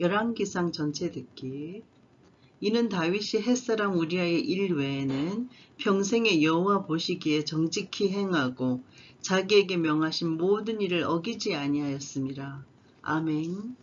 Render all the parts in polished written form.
열왕기상 전체 듣기. 이는 다윗이 햇사람 우리아의 일 외에는 평생에 여호와 보시기에 정직히 행하고 자기에게 명하신 모든 일을 어기지 아니하였습니다. 아멘.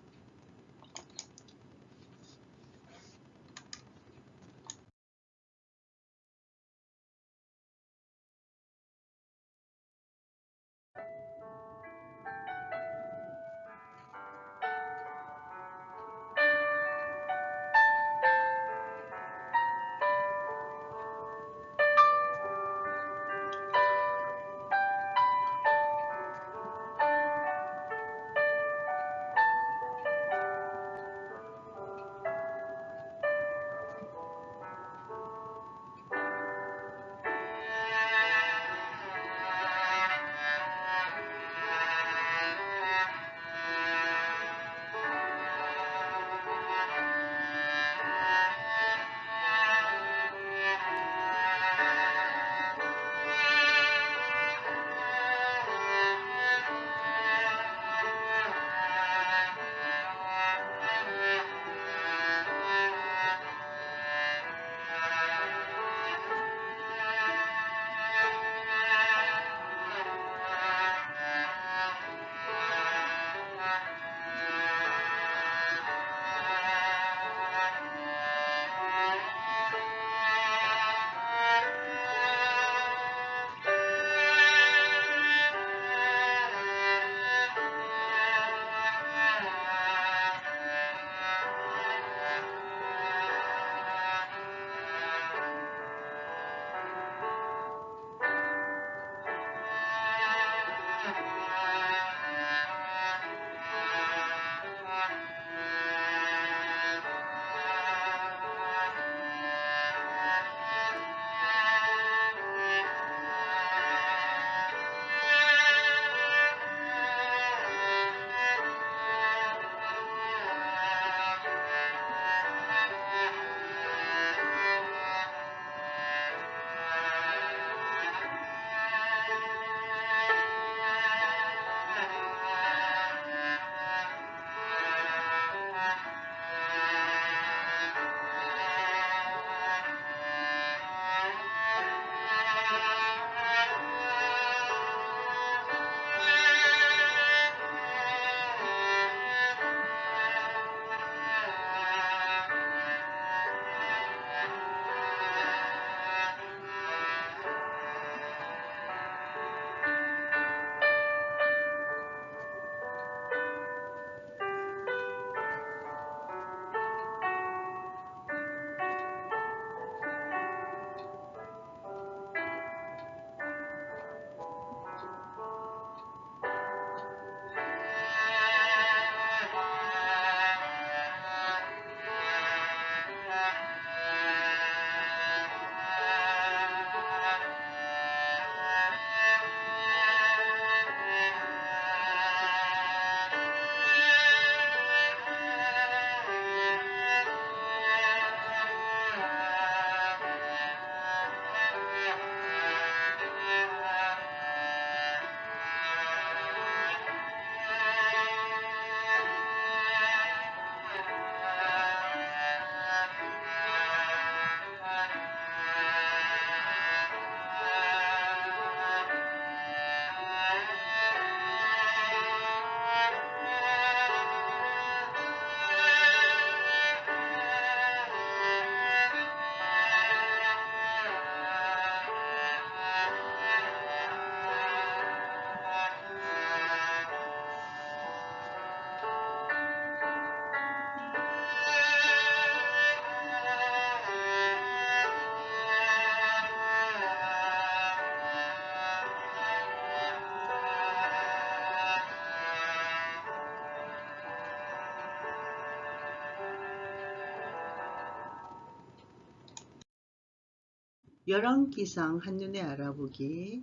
열왕기상 한눈에 알아보기.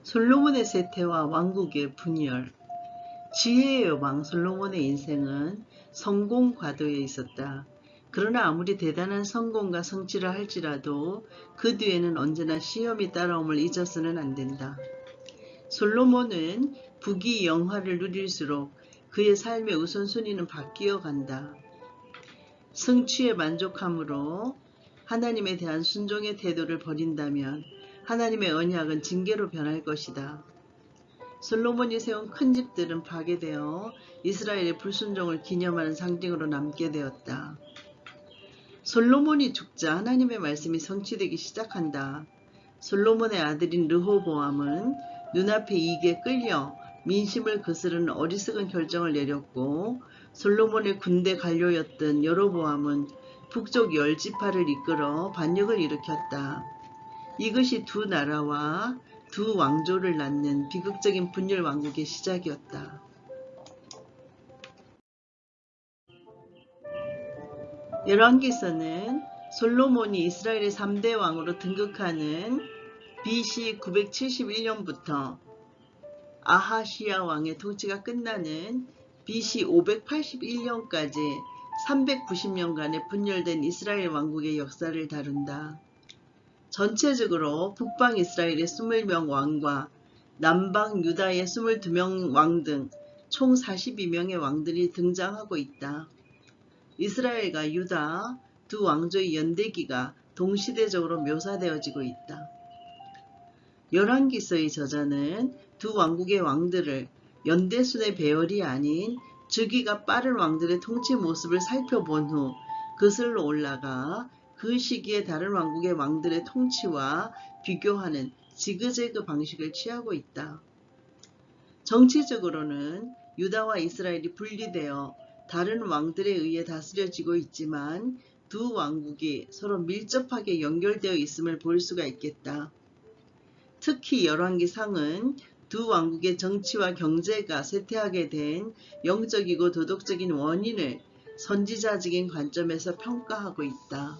솔로몬의 쇠퇴와 왕국의 분열. 지혜의 왕 솔로몬의 인생은 성공 과도에 있었다. 그러나 아무리 대단한 성공과 성취를 할지라도 그 뒤에는 언제나 시험이 따라옴을 잊어서는 안 된다. 솔로몬은 부귀 영화를 누릴수록 그의 삶의 우선순위는 바뀌어 간다. 성취에 만족함으로 하나님에 대한 순종의 태도를 버린다면 하나님의 언약은 징계로 변할 것이다. 솔로몬이 세운 큰 집들은 파괴되어 이스라엘의 불순종을 기념하는 상징으로 남게 되었다. 솔로몬이 죽자 하나님의 말씀이 성취되기 시작한다. 솔로몬의 아들인 르호보암은 눈앞의 이익에 끌려 민심을 거스르는 어리석은 결정을 내렸고, 솔로몬의 군대 관료였던 여로보암은 북쪽 10지파를 이끌어 반역을 일으켰다. 이것이 두 나라와 두 왕조를 낳는 비극적인 분열 왕국의 시작이었다. 열왕기서는 솔로몬이 이스라엘의 3대 왕으로 등극하는 BC 971년부터 아하시야 왕의 통치가 끝나는 BC 581년까지 390년간의 분열된 이스라엘 왕국의 역사를 다룬다. 전체적으로 북방 이스라엘의 20명 왕과 남방 유다의 22명 왕 등 총 42명의 왕들이 등장하고 있다. 이스라엘과 유다 두 왕조의 연대기가 동시대적으로 묘사되어지고 있다. 열왕기서의 저자는 두 왕국의 왕들을 연대순의 배열이 아닌 즉위가 빠른 왕들의 통치 모습을 살펴본 후 거슬러 올라가 그 시기의 다른 왕국의 왕들의 통치와 비교하는 지그재그 방식을 취하고 있다. 정치적으로는 유다와 이스라엘이 분리되어 다른 왕들에 의해 다스려지고 있지만 두 왕국이 서로 밀접하게 연결되어 있음을 볼 수가 있겠다. 특히 열왕기상은 두 왕국의 정치와 경제가 쇠퇴하게 된 영적이고 도덕적인 원인을 선지자적인 관점에서 평가하고 있다.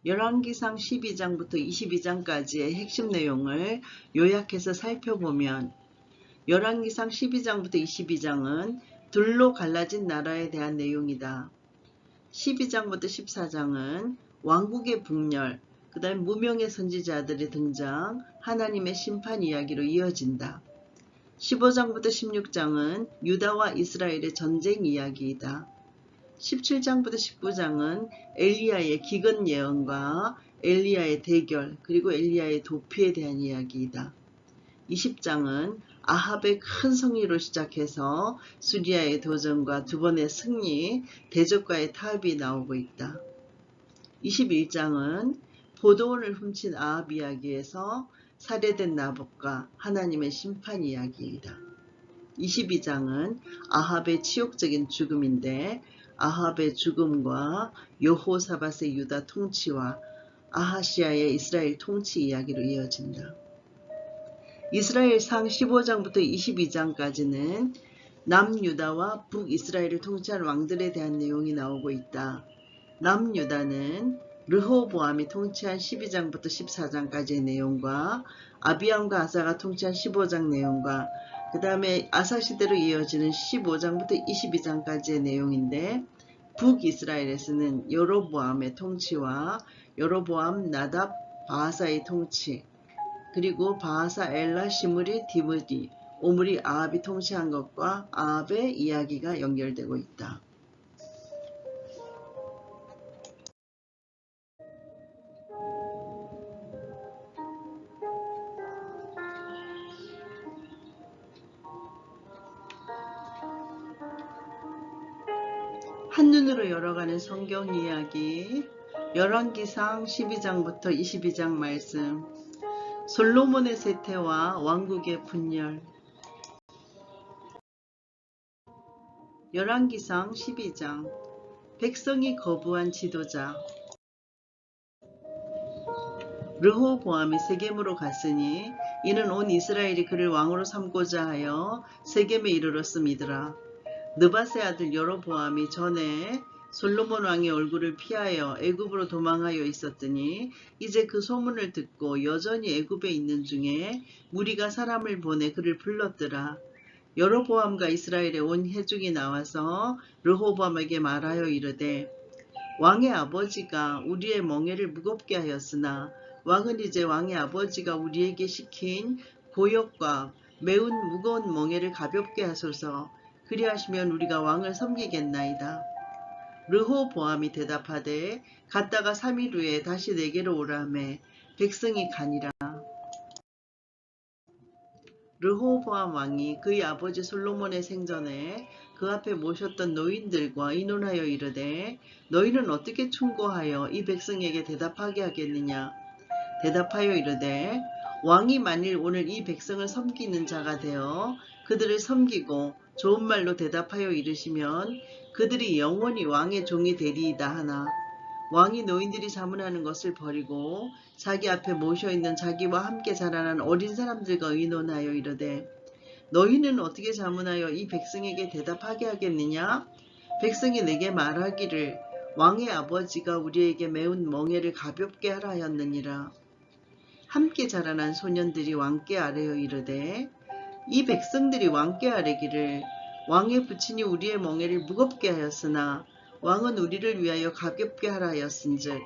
열왕기상 12장부터 22장까지의 핵심 내용을 요약해서 살펴보면, 열왕기상 12장부터 22장은 둘로 갈라진 나라에 대한 내용이다. 12장부터 14장은 왕국의 분열, 그 다음 무명의 선지자들의 등장, 하나님의 심판 이야기로 이어진다. 15장부터 16장은 유다와 이스라엘의 전쟁 이야기이다. 17장부터 19장은 엘리야의 기근 예언과 엘리야의 대결, 그리고 엘리야의 도피에 대한 이야기이다. 20장은 아합의 큰 승리로 시작해서 수리아의 도전과 두 번의 승리, 대적과의 타협이 나오고 있다. 21장은 포도원을 훔친 아합 이야기에서 살해된 나봇과 하나님의 심판 이야기이다. 22장은 아합의 치욕적인 죽음인데, 아합의 죽음과 여호사밧의 유다 통치와 아하시야의 이스라엘 통치 이야기로 이어진다. 이스라엘상 15장부터 22장까지는 남유다와 북이스라엘을 통치한 왕들에 대한 내용이 나오고 있다. 남유다는 르호보암이 통치한 12장부터 14장까지의 내용과 아비암과 아사가 통치한 15장 내용과 그 다음에 아사시대로 이어지는 15장부터 22장까지의 내용인데, 북이스라엘에서는 여로보암의 통치와 여로보암, 나답, 바하사의 통치, 그리고 바하사, 엘라, 시므리, 디브리, 오므리, 아합이 통치한 것과 아합의 이야기가 연결되고 있다. 한눈으로 열어가는 성경 이야기, 열왕기상 12장부터 22장 말씀, 솔로몬의 쇠퇴와 왕국의 분열. 열왕기상 12장, 백성이 거부한 지도자. 르호보암이 세겜으로 갔으니 이는 온 이스라엘이 그를 왕으로 삼고자 하여 세겜에 이르렀음이더라. 느밧의 아들 여로보암이 전에 솔로몬 왕의 얼굴을 피하여 애굽으로 도망하여 있었더니 이제 그 소문을 듣고 여전히 애굽에 있는 중에 무리가 사람을 보내 그를 불렀더라. 여로보암과 이스라엘의 온 회중이 나와서 르호보암에게 말하여 이르되 왕의 아버지가 우리의 멍에를 무겁게 하였으나 왕은 이제 왕의 아버지가 우리에게 시킨 고역과 매운 무거운 멍에를 가볍게 하소서. 그리하시면 우리가 왕을 섬기겠나이다. 르호보암이 대답하되 갔다가 3일 후에 다시 내게로 오라매 백성이 가니라. 르호보암 왕이 그의 아버지 솔로몬의 생전에 그 앞에 모셨던 노인들과 의논하여 이르되 너희는 어떻게 충고하여 이 백성에게 대답하게 하겠느냐. 대답하여 이르되 왕이 만일 오늘 이 백성을 섬기는 자가 되어 그들을 섬기고 좋은 말로 대답하여 이르시면 그들이 영원히 왕의 종이 되리이다 하나 왕이 노인들이 자문하는 것을 버리고 자기 앞에 모셔있는 자기와 함께 자라난 어린 사람들과 의논하여 이르되 너희는 어떻게 자문하여 이 백성에게 대답하게 하겠느냐? 백성이 내게 말하기를 왕의 아버지가 우리에게 매운 멍에를 가볍게 하라 하였느니라. 함께 자라난 소년들이 왕께 아뢰어 이르되 이 백성들이 왕께 아뢰기를 왕의 부친이 우리의 멍에를 무겁게 하였으나 왕은 우리를 위하여 가볍게 하라 하였은즉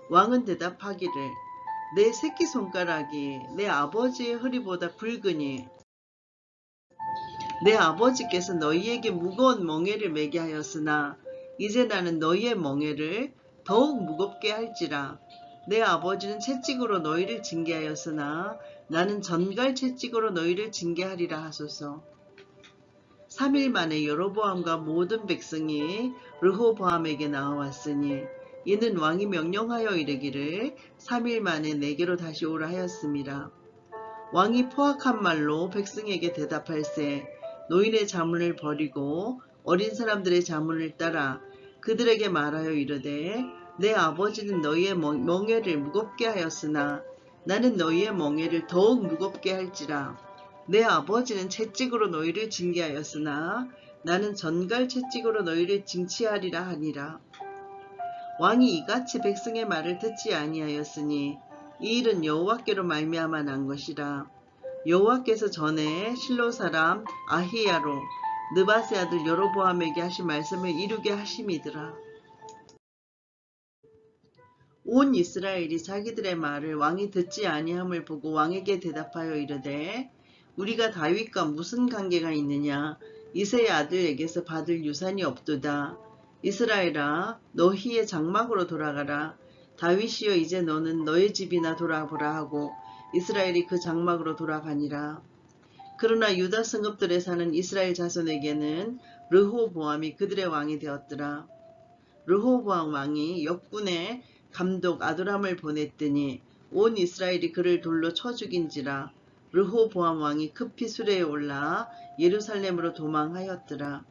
왕은 대답하기를 내 새끼손가락이 내 아버지의 허리보다 굵으니 내 아버지께서 너희에게 무거운 멍에를 매게 하였으나 이제 나는 너희의 멍에를 더욱 무겁게 할지라. 내 아버지는 채찍으로 너희를 징계하였으나 나는 전갈 채찍으로 너희를 징계하리라 하소서. 3일 만에 여로보암과 모든 백성이 르호보암에게 나와왔으니 이는 왕이 명령하여 이르기를 3일 만에 내게로 다시 오라 하였습니다. 왕이 포악한 말로 백성에게 대답할세 노인의 자문을 버리고 어린 사람들의 자문을 따라 그들에게 말하여 이르되 내 아버지는 너희의 멍에를 무겁게 하였으나 나는 너희의 멍에를 더욱 무겁게 할지라. 내 아버지는 채찍으로 너희를 징계하였으나 나는 전갈 채찍으로 너희를 징치하리라 하니라. 왕이 이같이 백성의 말을 듣지 아니하였으니 이 일은 여호와께로 말미암아 난 것이라. 여호와께서 전에 실로 사람 아히야로 느밧의 아들 여로보암에게 하신 말씀을 이루게 하심이더라. 온 이스라엘이 자기들의 말을 왕이 듣지 아니함을 보고 왕에게 대답하여 이르되 우리가 다윗과 무슨 관계가 있느냐. 이새의 아들에게서 받을 유산이 없도다. 이스라엘아 너희의 장막으로 돌아가라. 다윗이여 이제 너는 너의 집이나 돌아보라 하고 이스라엘이 그 장막으로 돌아가니라. 그러나 유다 성읍들에 사는 이스라엘 자손에게는 르호보암이 그들의 왕이 되었더라. 르호보암 왕이 역군의 감독 아도람을 보냈더니 온 이스라엘이 그를 돌로 쳐 죽인지라. 르호보암 왕이 급히 수레에 올라 예루살렘으로 도망하였더라.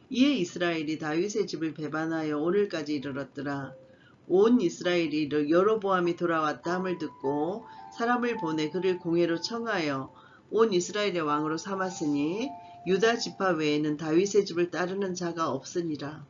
이에 이스라엘이 다윗의 집을 배반하여 오늘까지 이르렀더라. 온 이스라엘이 여로보암이 돌아왔다 함을 듣고 사람을 보내 그를 공회로 청하여 온 이스라엘의 왕으로 삼았으니 유다 지파 외에는 다윗의 집을 따르는 자가 없으니라.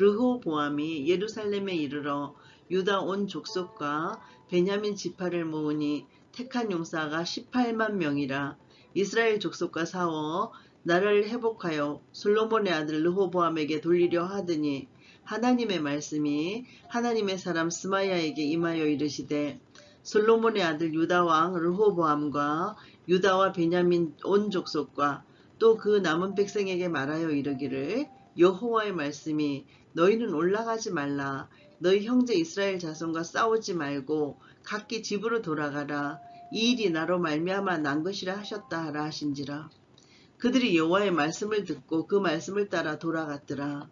르호보암이 예루살렘에 이르러 유다 온 족속과 베냐민 지파를 모으니 택한 용사가 18만 명이라. 이스라엘 족속과 싸워 나라를 회복하여 솔로몬의 아들 르호보암에게 돌리려 하더니 하나님의 말씀이 하나님의 사람 스마야에게 임하여 이르시되 솔로몬의 아들 유다 왕 르호보암과 유다와 베냐민 온 족속과 또 그 남은 백성에게 말하여 이르기를 여호와의 말씀이 너희는 올라가지 말라. 너희 형제 이스라엘 자손과 싸우지 말고 각기 집으로 돌아가라. 이 일이 나로 말미암아 난 것이라 하셨다 하라 하신지라. 그들이 여호와의 말씀을 듣고 그 말씀을 따라 돌아갔더라.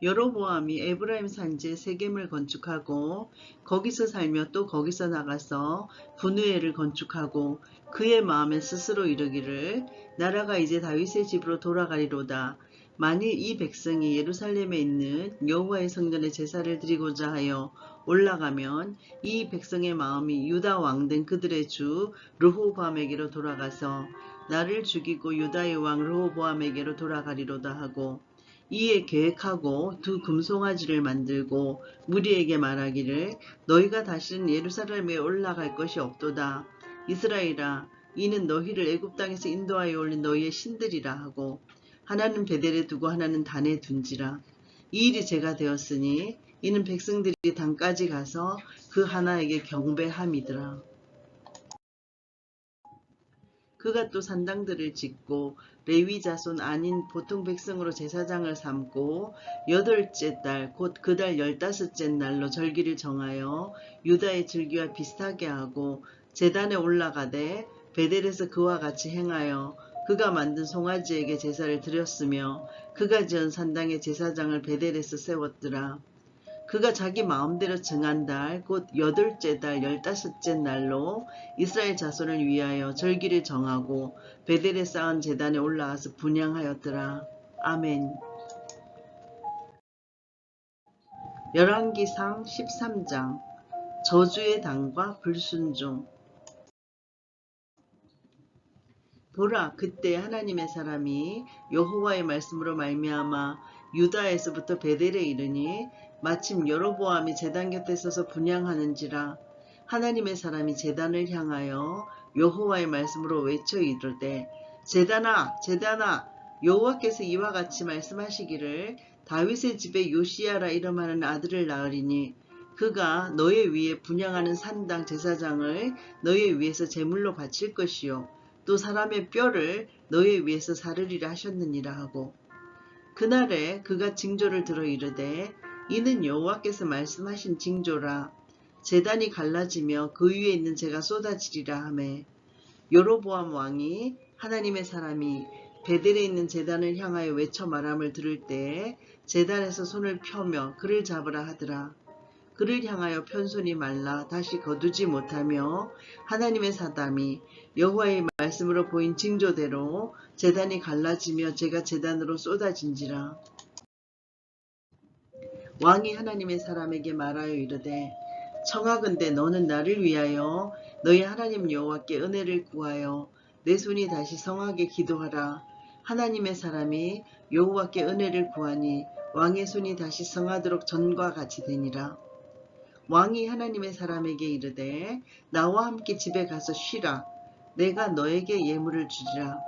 여로보암이 에브라임 산지에 세겜을 건축하고 거기서 살며 또 거기서 나가서 분우엘을 건축하고 그의 마음에 스스로 이르기를 나라가 이제 다윗의 집으로 돌아가리로다. 만일 이 백성이 예루살렘에 있는 여호와의 성전에 제사를 드리고자 하여 올라가면 이 백성의 마음이 유다 왕된 그들의 주 르호보암에게로 돌아가서 나를 죽이고 유다의 왕 르호보암에게로 돌아가리로다 하고 이에 계획하고 두 금송아지를 만들고 무리에게 말하기를 너희가 다시는 예루살렘에 올라갈 것이 없도다. 이스라엘아, 이는 너희를 애굽 땅에서 인도하여 올린 너희의 신들이라 하고, 하나는 베델에 두고 하나는 단에 둔지라. 이 일이 제가 되었으니 이는 백성들이 단까지 가서 그 하나에게 경배함이더라. 그가 또 산당들을 짓고 레위 자손 아닌 보통 백성으로 제사장을 삼고 8째 달 곧 그 달 15째 날로 절기를 정하여 유다의 절기와 비슷하게 하고 제단에 올라가되 베델에서 그와 같이 행하여 그가 만든 송아지에게 제사를 드렸으며 그가 지은 산당의 제사장을 베델에서 세웠더라. 그가 자기 마음대로 정한 달, 곧 8째 달 15째 날로 이스라엘 자손을 위하여 절기를 정하고 베델에 쌓은 제단에 올라가서 분향하였더라. 아멘. 열왕기상 13장 저주의 당과 불순종. 보라, 그때 하나님의 사람이 여호와의 말씀으로 말미암아 유다에서부터 베델에 이르니 마침 여로보암이 제단 곁에 서서 분향하는지라. 하나님의 사람이 제단을 향하여 여호와의 말씀으로 외쳐 이르되, 제단아, 제단아, 여호와께서 이와 같이 말씀하시기를 다윗의 집에 요시야라 이름하는 아들을 낳으리니 그가 너의 위에 분향하는 산당 제사장을 너의 위에서 제물로 바칠 것이요 또 사람의 뼈를 너의 위에서 사르리라 하셨느니라 하고, 그날에 그가 징조를 들어 이르되 이는 여호와께서 말씀하신 징조라. 제단이 갈라지며 그 위에 있는 재가 쏟아지리라 하매, 여로보암 왕이 하나님의 사람이 베델에 있는 제단을 향하여 외쳐 말함을 들을 때에 제단에서 손을 펴며 그를 잡으라 하더라. 그를 향하여 편손이 말라 다시 거두지 못하며 하나님의 사람이 여호와의 말씀으로 보인 징조대로 제단이 갈라지며 재가 제단으로 쏟아진지라. 왕이 하나님의 사람에게 말하여 이르되, 청하건대 너는 나를 위하여 너희 하나님 여호와께 은혜를 구하여 내 손이 다시 성하게 기도하라. 하나님의 사람이 여호와께 은혜를 구하니 왕의 손이 다시 성하도록 전과 같이 되니라. 왕이 하나님의 사람에게 이르되 나와 함께 집에 가서 쉬라. 내가 너에게 예물을 주리라.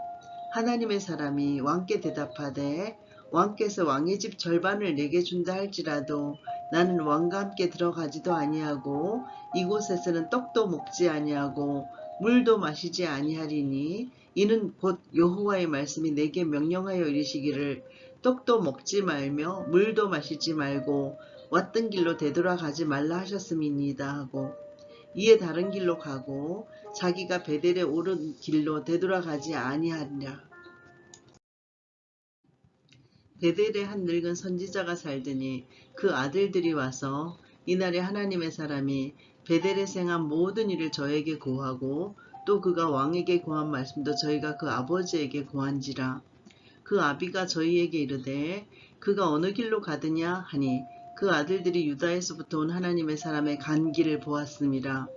하나님의 사람이 왕께 대답하되 왕께서 왕의 집 절반을 내게 준다 할지라도 나는 왕과 함께 들어가지도 아니하고 이곳에서는 떡도 먹지 아니하고 물도 마시지 아니하리니 이는 곧 여호와의 말씀이 내게 명령하여 이르시기를 떡도 먹지 말며 물도 마시지 말고 왔던 길로 되돌아가지 말라 하셨음이니이다 하고, 이에 다른 길로 가고 자기가 베델에 오른 길로 되돌아가지 아니하리라. 베델에 한 늙은 선지자가 살더니 그 아들들이 와서 이날에 하나님의 사람이 베델에서 행한 모든 일을 저에게 고하고 또 그가 왕에게 고한 말씀도 저희가 그 아버지에게 고한지라. 그 아비가 저희에게 이르되 그가 어느 길로 가느냐 하니 그 아들들이 유다에서부터 온 하나님의 사람의 간 길을 보았음이라.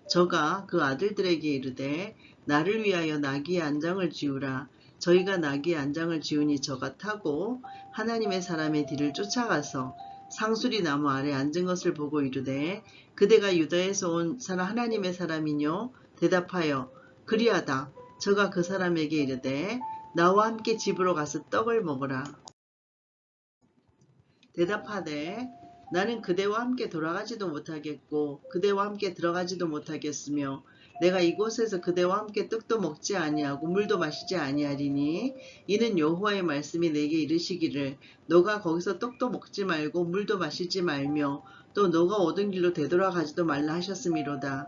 저가 그 아들들에게 이르되 나를 위하여 나귀의 안장을 지우라. 저희가 나귀의 안장을 지우니 저가 타고 하나님의 사람의 뒤를 쫓아가서 상수리 나무 아래 앉은 것을 보고 이르되 그대가 유다에서 온 하나님의 사람이뇨? 대답하여 그리하다. 저가 그 사람에게 이르되 나와 함께 집으로 가서 떡을 먹으라. 대답하되 나는 그대와 함께 돌아가지도 못하겠고 그대와 함께 들어가지도 못하겠으며 내가 이곳에서 그대와 함께 떡도 먹지 아니하고 물도 마시지 아니하리니 이는 여호와의 말씀이 내게 이르시기를 너가 거기서 떡도 먹지 말고 물도 마시지 말며 또 너가 오던 길로 되돌아가지도 말라 하셨음이로다.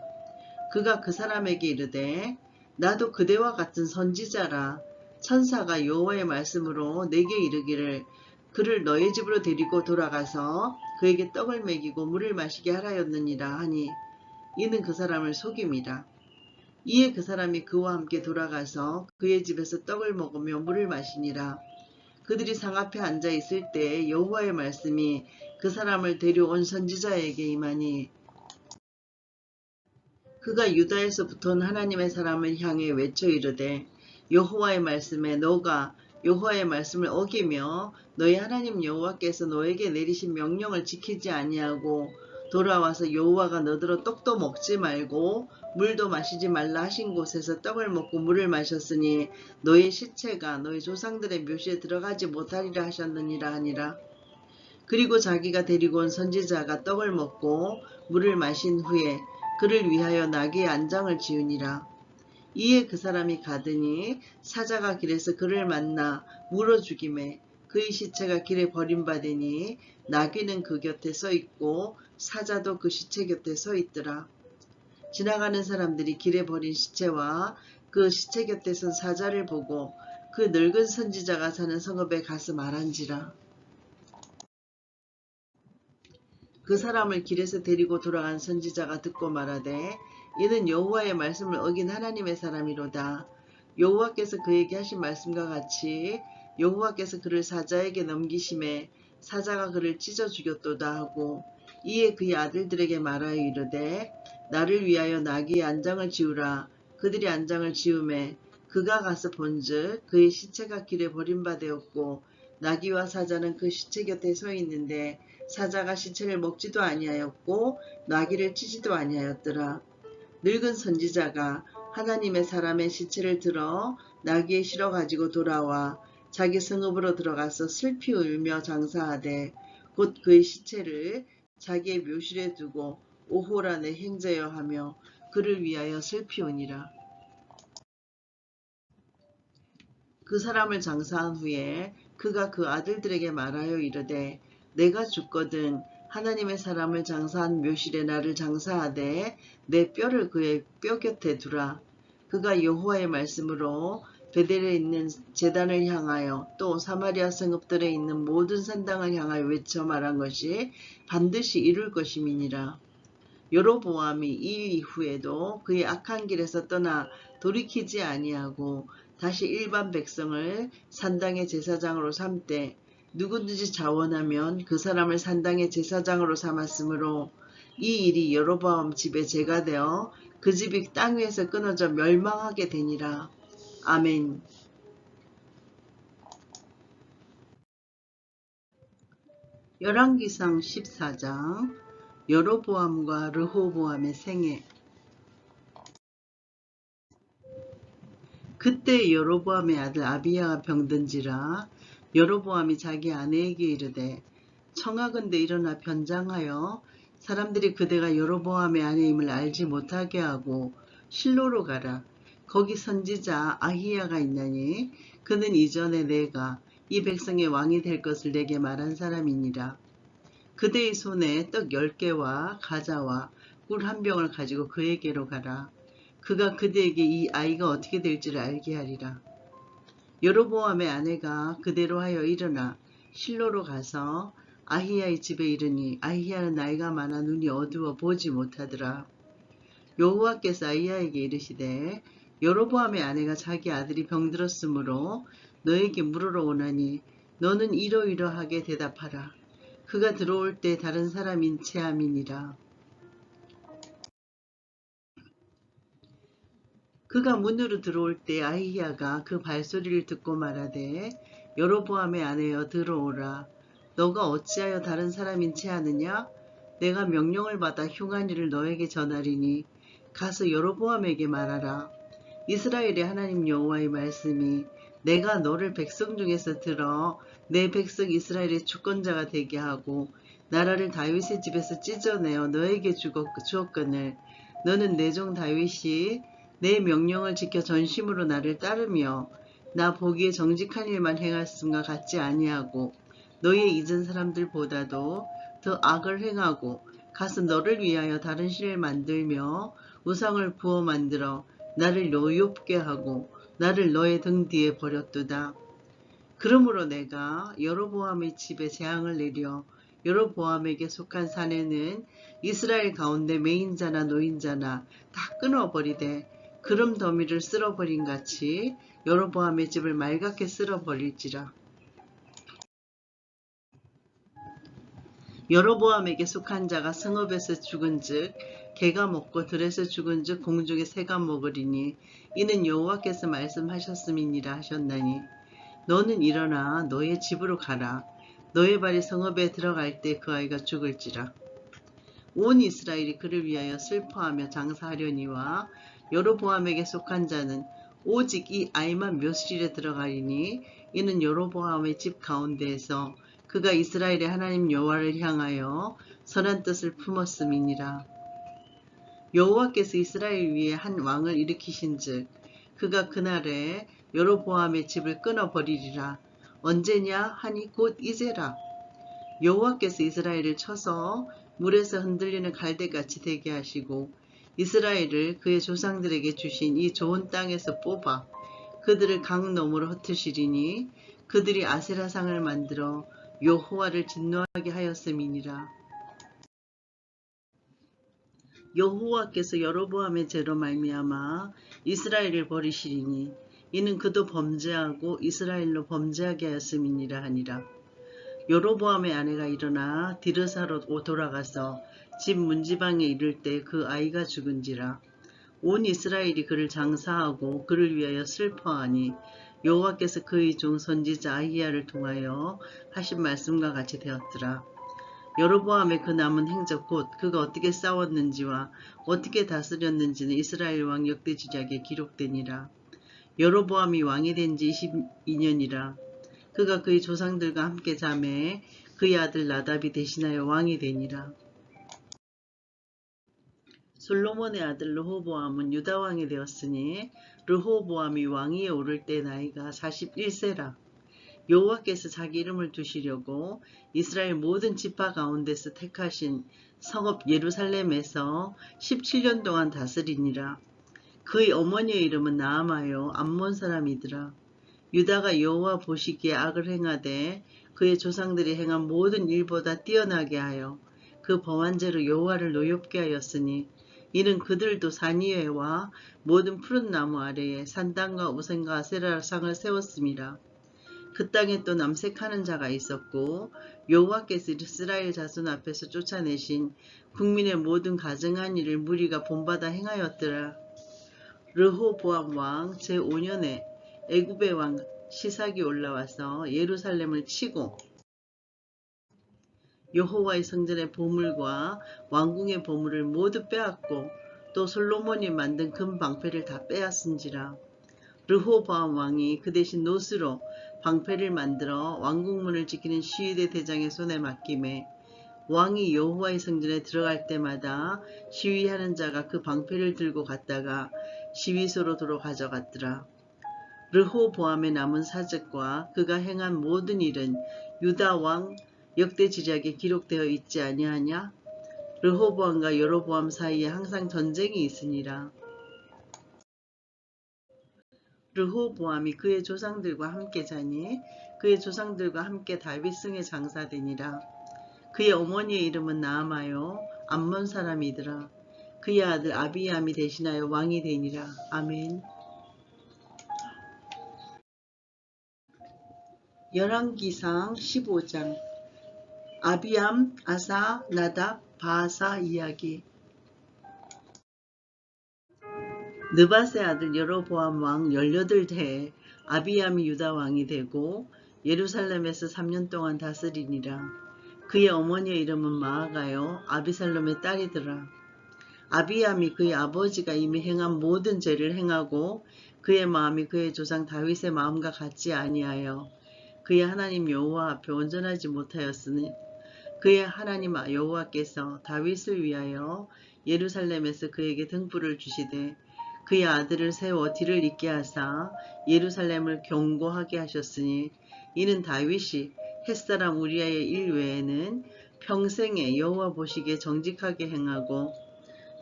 그가 그 사람에게 이르되 나도 그대와 같은 선지자라. 천사가 여호와의 말씀으로 내게 이르기를 그를 너의 집으로 데리고 돌아가서 그에게 떡을 먹이고 물을 마시게 하라였느니라 하니 이는 그 사람을 속임이라. 이에 그 사람이 그와 함께 돌아가서 그의 집에서 떡을 먹으며 물을 마시니라. 그들이 상 앞에 앉아 있을 때 여호와의 말씀이 그 사람을 데려온 선지자에게 임하니 그가 유다에서부터 온 하나님의 사람을 향해 외쳐 이르되 여호와의 말씀에 너가 여호와의 말씀을 어기며 너희 하나님 여호와께서 너에게 내리신 명령을 지키지 아니하고 돌아와서 여호와가 너더러 떡도 먹지 말고 물도 마시지 말라 하신 곳에서 떡을 먹고 물을 마셨으니 너의 시체가 너희 조상들의 묘시에 들어가지 못하리라 하셨느니라 하니라. 그리고 자기가 데리고 온 선지자가 떡을 먹고 물을 마신 후에 그를 위하여 나귀의 안장을 지으니라. 이에 그 사람이 가더니 사자가 길에서 그를 만나 물어 죽이매 그의 시체가 길에 버림받으니 나귀는 그 곁에 서 있고 사자도 그 시체 곁에 서 있더라. 지나가는 사람들이 길에 버린 시체와 그 시체 곁에 선 사자를 보고 그 늙은 선지자가 사는 성읍에 가서 말한지라. 그 사람을 길에서 데리고 돌아간 선지자가 듣고 말하되 이는 여호와의 말씀을 어긴 하나님의 사람이로다. 여호와께서 그에게 하신 말씀과 같이 여호와께서 그를 사자에게 넘기심에 사자가 그를 찢어 죽였도다 하고 이에 그의 아들들에게 말하여 이르되 나를 위하여 나귀의 안장을 지으라. 그들이 안장을 지으매 그가 가서 본즉 그의 시체가 길에 버림받았고 나귀와 사자는 그 시체 곁에 서 있는데 사자가 시체를 먹지도 아니하였고 나귀를 치지도 아니하였더라. 늙은 선지자가 하나님의 사람의 시체를 들어 나귀에 실어 가지고 돌아와 자기 성읍으로 들어가서 슬피 울며 장사하되 곧 그의 시체를 자기의 묘실에 두고 오호란에 행제여 하며 그를 위하여 슬피 우니라. 그 사람을 장사한 후에 그가 그 아들들에게 말하여 이르되 내가 죽거든 하나님의 사람을 장사한 묘실에 나를 장사하되 내 뼈를 그의 뼈 곁에 두라. 그가 여호와의 말씀으로 베델에 있는 제단을 향하여 또 사마리아 성읍들에 있는 모든 산당을 향하여 외쳐 말한 것이 반드시 이룰 것임이니라. 여로보암이 이 일 이후에도 그의 악한 길에서 떠나 돌이키지 아니하고 다시 일반 백성을 산당의 제사장으로 삼되 누구든지 자원하면 그 사람을 산당의 제사장으로 삼았으므로 이 일이 여로보암 집에 죄가 되어 그 집이 땅 위에서 끊어져 멸망하게 되니라. 아멘. 열왕기상 14장 여로보암과 르호보암의 생애. 그때 여로보암의 아들 아비야가 병든지라 여로보암이 자기 아내에게 이르되 청하건대 일어나 변장하여 사람들이 그대가 여로보암의 아내임을 알지 못하게 하고 실로로 가라. 거기 선지자 아히야가 있나니 그는 이전에 내가 이 백성의 왕이 될 것을 내게 말한 사람이니라. 그대의 손에 떡 10개와 가자와 꿀 1병을 가지고 그에게로 가라. 그가 그대에게 이 아이가 어떻게 될지를 알게 하리라. 여로보암의 아내가 그대로 하여 일어나 실로로 가서 아히야의 집에 이르니 아히야는 나이가 많아 눈이 어두워 보지 못하더라. 여호와께서 아히야에게 이르시되 여로보암의 아내가 자기 아들이 병들었으므로 너에게 물으러 오나니 너는 이러이러하게 대답하라. 그가 들어올 때 다른 사람인 체함이니라. 그가 문으로 들어올 때 아히야가 그 발소리를 듣고 말하되 여로보암의 아내여 들어오라. 너가 어찌하여 다른 사람인 체하느냐? 내가 명령을 받아 흉한 일을 너에게 전하리니 가서 여로보암에게 말하라. 이스라엘의 하나님 여호와의 말씀이 내가 너를 백성 중에서 들어 내 백성 이스라엘의 주권자가 되게 하고 나라를 다윗의 집에서 찢어내어 너에게 주었거늘 너는 내 종 다윗이 내 명령을 지켜 전심으로 나를 따르며 나 보기에 정직한 일만 행했음과 같지 아니하고 너의 잊은 사람들보다도 더 악을 행하고 가서 너를 위하여 다른 신을 만들며 우상을 부어 만들어 나를 노엽게 하고 나를 너의 등 뒤에 버렸도다. 그러므로 내가 여로보암의 집에 재앙을 내려 여로보암에게 속한 사내는 이스라엘 가운데 매인자나 노인자나 다 끊어버리되 그름 더미를 쓸어버린 같이 여로보암의 집을 말갛게 쓸어버릴지라. 여로보암에게 속한 자가 성읍에서 죽은즉 개가 먹고 들에서 죽은즉 공중의 새가 먹으리니 이는 여호와께서 말씀하셨음이니라 하셨나니 너는 일어나 너의 집으로 가라. 너의 발이 성읍에 들어갈 때 그 아이가 죽을지라. 온 이스라엘이 그를 위하여 슬퍼하며 장사하려니와 여로보암에게 속한 자는 오직 이 아이만 묘실에 들어가리니 이는 여로보암의 집 가운데에서 그가 이스라엘의 하나님 여호와를 향하여 선한 뜻을 품었음이니라. 여호와께서 이스라엘 위에 한 왕을 일으키신즉 그가 그날에 여로보암의 집을 끊어버리리라. 언제냐 하니 곧 이제라. 여호와께서 이스라엘을 쳐서 물에서 흔들리는 갈대같이 되게 하시고 이스라엘을 그의 조상들에게 주신 이 좋은 땅에서 뽑아 그들을 강 너머로 흩으시리니 그들이 아세라상을 만들어 여호와를 진노하게 하였음이니라. 여호와께서 여로보암의 죄로 말미암아 이스라엘을 버리시리니 이는 그도 범죄하고 이스라엘로 범죄하게 하였음이니라 하니라. 여로보암의 아내가 일어나 디르사로 돌아가서 집 문지방에 이를 때 그 아이가 죽은지라. 온 이스라엘이 그를 장사하고 그를 위하여 슬퍼하니 여호와께서 그의 종 선지자 아히야를 통하여 하신 말씀과 같이 되었더라. 여로보암의 그 남은 행적 곧 그가 어떻게 싸웠는지와 어떻게 다스렸는지는 이스라엘 왕 역대지략에 기록되니라. 여로보암이 왕이 된 지 22년이라. 그가 그의 조상들과 함께 자매에 그의 아들 나답이 대신하여 왕이 되니라. 솔로몬의 아들 르호보암은 유다 왕이 되었으니 르호보암이 왕위에 오를 때 나이가 41세라. 여호와께서 자기 이름을 두시려고 이스라엘 모든 지파 가운데서 택하신 성읍 예루살렘에서 17년 동안 다스리니라. 그의 어머니의 이름은 나아마요 암몬 사람이더라. 유다가 여호와 보시기에 악을 행하되 그의 조상들이 행한 모든 일보다 뛰어나게 하여 그 범한 죄로 여호와를 노엽게 하였으니 이는 그들도 산 위에와 모든 푸른 나무 아래에 산당과 우생과 아세라상을 세웠음이라. 그 땅에 또 남색하는 자가 있었고 여호와께서 이스라엘 자손 앞에서 쫓아내신 국민의 모든 가증한 일을 무리가 본받아 행하였더라. 르호보암 왕 제5년에 애굽의 왕 시삭이 올라와서 예루살렘을 치고 여호와의 성전의 보물과 왕궁의 보물을 모두 빼앗고 또 솔로몬이 만든 금 방패를 다 빼앗은지라. 르호보암 왕이 그 대신 노스로 방패를 만들어 왕궁문을 지키는 시위대 대장의 손에 맡김에 왕이 여호와의 성전에 들어갈 때마다 시위하는 자가 그 방패를 들고 갔다가 시위소로 도로 가져갔더라. 르호보암의 남은 사적과 그가 행한 모든 일은 유다 왕 역대지략에 기록되어 있지 아니하냐? 르호보암과 여로보암 사이에 항상 전쟁이 있으니라. 르호보암이 그의 조상들과 함께 자니 그의 조상들과 함께 다윗성에 장사되니라. 그의 어머니의 이름은 나아마요 암몬 사람이더라. 그의 아들 아비암이 대신하여 왕이 되니라. 아멘. 열왕기상 15장 아비암, 아사, 나답, 바아사 이야기. 느밧의 아들 여로보암 왕 18해에 아비암이 유다 왕이 되고 예루살렘에서 3년 동안 다스리니라. 그의 어머니의 이름은 마아가요 아비살롬의 딸이더라. 아비암이 그의 아버지가 이미 행한 모든 죄를 행하고 그의 마음이 그의 조상 다윗의 마음과 같지 아니하여 그의 하나님 여호와 앞에 온전하지 못하였으니 그의 하나님 여호와께서 다윗을 위하여 예루살렘에서 그에게 등불을 주시되 그의 아들을 세워 뒤를 잇게 하사 예루살렘을 견고하게 하셨으니 이는 다윗이 햇사람 우리아의 일 외에는 평생에 여호와 보시기에 정직하게 행하고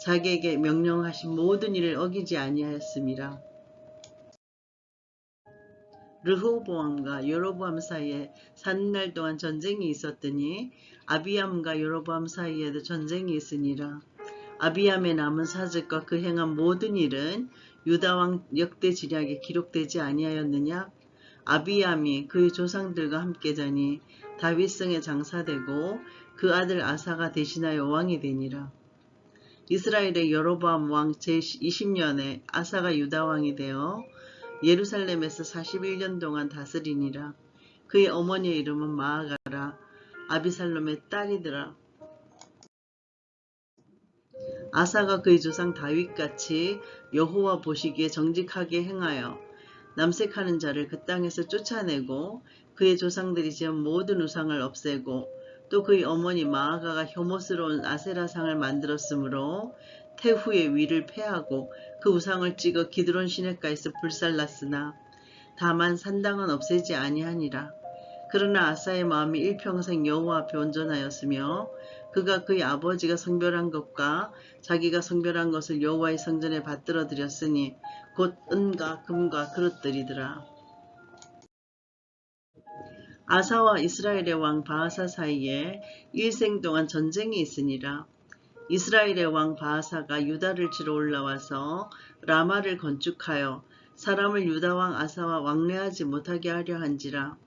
자기에게 명령하신 모든 일을 어기지 아니하였음이라. 르호보암과 여로보암 사이에 사는 날 동안 전쟁이 있었더니 아비암과 여로보암 사이에도 전쟁이 있으니라. 아비암의 남은 사적과 그 행한 모든 일은 유다왕 역대지략에 기록되지 아니하였느냐? 아비암이 그의 조상들과 함께 자니 다윗성에 장사되고 그 아들 아사가 대신하여 왕이 되니라. 이스라엘의 여로보암 왕 제20년에 아사가 유다왕이 되어 예루살렘에서 41년 동안 다스리니라. 그의 어머니의 이름은 마아가라 아비살롬의 딸이더라. 아사가 그의 조상 다윗같이 여호와 보시기에 정직하게 행하여 남색하는 자를 그 땅에서 쫓아내고 그의 조상들이 지은 모든 우상을 없애고 또 그의 어머니 마아가가 혐오스러운 아세라상을 만들었으므로 태후의 위를 패하고 그 우상을 찍어 기드론 시냇가에서 불살랐으나 다만 산당은 없애지 아니하니라. 그러나 아사의 마음이 일평생 여호와 앞에 온전하였으며 그가 그의 아버지가 성별한 것과 자기가 성별한 것을 여호와의 성전에 받들어 드렸으니 곧 은과 금과 그릇들이더라. 아사와 이스라엘의 왕 바하사 사이에 일생 동안 전쟁이 있으니라. 이스라엘의 왕 바하사가 유다를 치러 올라와서 라마를 건축하여 사람을 유다 왕 아사와 왕래하지 못하게 하려 한지라.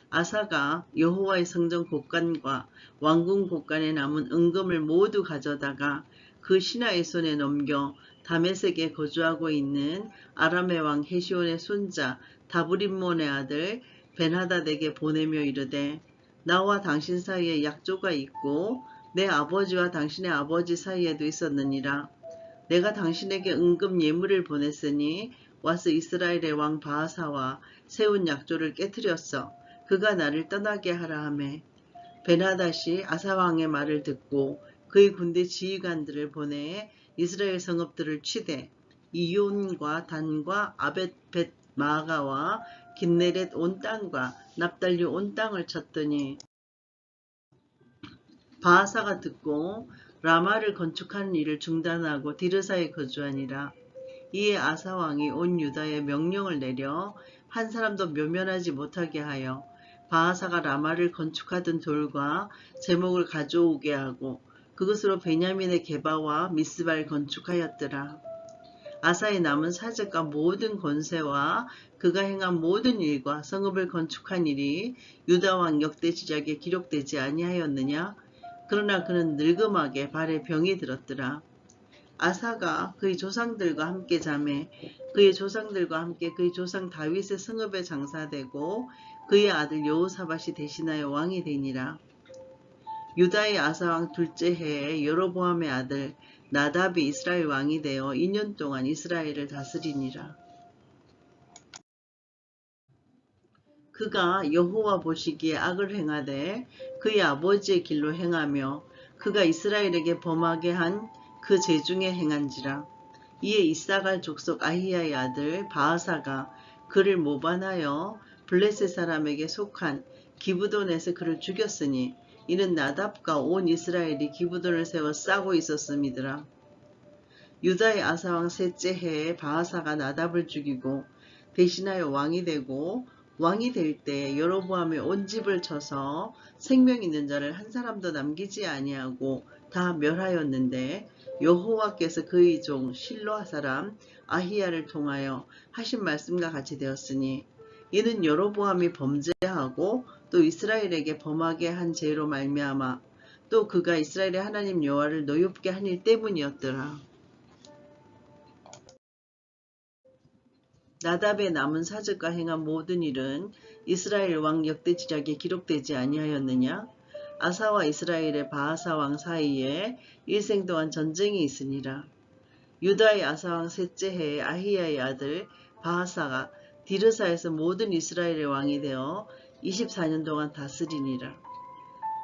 아사가 여호와의 성전 곳간과 왕궁 곳간에 남은 은금을 모두 가져다가 그 신하의 손에 넘겨 다메섹에 거주하고 있는 아람의 왕 헤시온의 손자 다브림몬의 아들 벤하닷에게 보내며 이르되 나와 당신 사이에 약조가 있고 내 아버지와 당신의 아버지 사이에도 있었느니라. 내가 당신에게 은금 예물을 보냈으니 와서 이스라엘의 왕 바하사와 세운 약조를 깨뜨렸어. 그가 나를 떠나게 하라 하매 벤하닷이 아사 왕의 말을 듣고 그의 군대 지휘관들을 보내 이스라엘 성읍들을 치되 이온과 단과 아벳 벳 마아가와 긴네렛 온 땅과 납달리 온 땅을 쳤더니 바하사가 듣고 라마를 건축하는 일을 중단하고 디르사에 거주하니라. 이에 아사 왕이 온 유다에 명령을 내려 한 사람도 묘면하지 못하게 하여 바하사가 라마를 건축하던 돌과 제목을 가져오게 하고 그것으로 베냐민의 게바와 미스바를 건축하였더라. 아사의 남은 사적과 모든 권세와 그가 행한 모든 일과 성읍을 건축한 일이 유다 왕 역대 지략에 기록되지 아니하였느냐? 그러나 그는 늙음하게 발에 병이 들었더라. 아사가 그의 조상들과 함께 자매 그의 조상들과 함께 그의 조상 다윗의 성읍에 장사되고 그의 아들 여호사밧이 대신하여 왕이 되니라. 유다의 아사왕 둘째 해에 여로보암의 아들 나답이 이스라엘 왕이 되어 2년 동안 이스라엘을 다스리니라. 그가 여호와 보시기에 악을 행하되 그의 아버지의 길로 행하며 그가 이스라엘에게 범하게 한 그 죄 중에 행한지라. 이에 이사갈 족속 아히야의 아들 바하사가 그를 모반하여 블레셋 사람에게 속한 기브돈에서 그를 죽였으니 이는 나답과 온 이스라엘이 기브돈을 세워 싸고 있었음이더라. 유다의 아사왕 셋째 해에 바하사가 나답을 죽이고 대신하여 왕이 되고 왕이 될 때 여로보암의 온 집을 쳐서 생명 있는 자를 한 사람도 남기지 아니하고 다 멸하였는데 여호와께서 그의 종 실로 사람 아히야를 통하여 하신 말씀과 같이 되었으니 이는 여로보암이 범죄하고 또 이스라엘에게 범하게 한 죄로 말미암아 또 그가 이스라엘의 하나님 여호와를 노엽게 한 일 때문이었더라. 나답의 남은 사적과 행한 모든 일은 이스라엘 왕 역대 지략에 기록되지 아니하였느냐? 아사와 이스라엘의 바하사 왕 사이에 일생 동안 전쟁이 있으니라. 유다의 아사왕 셋째 해에 아히야의 아들 바하사가 디르사에서 모든 이스라엘의 왕이 되어 24년 동안 다스리니라.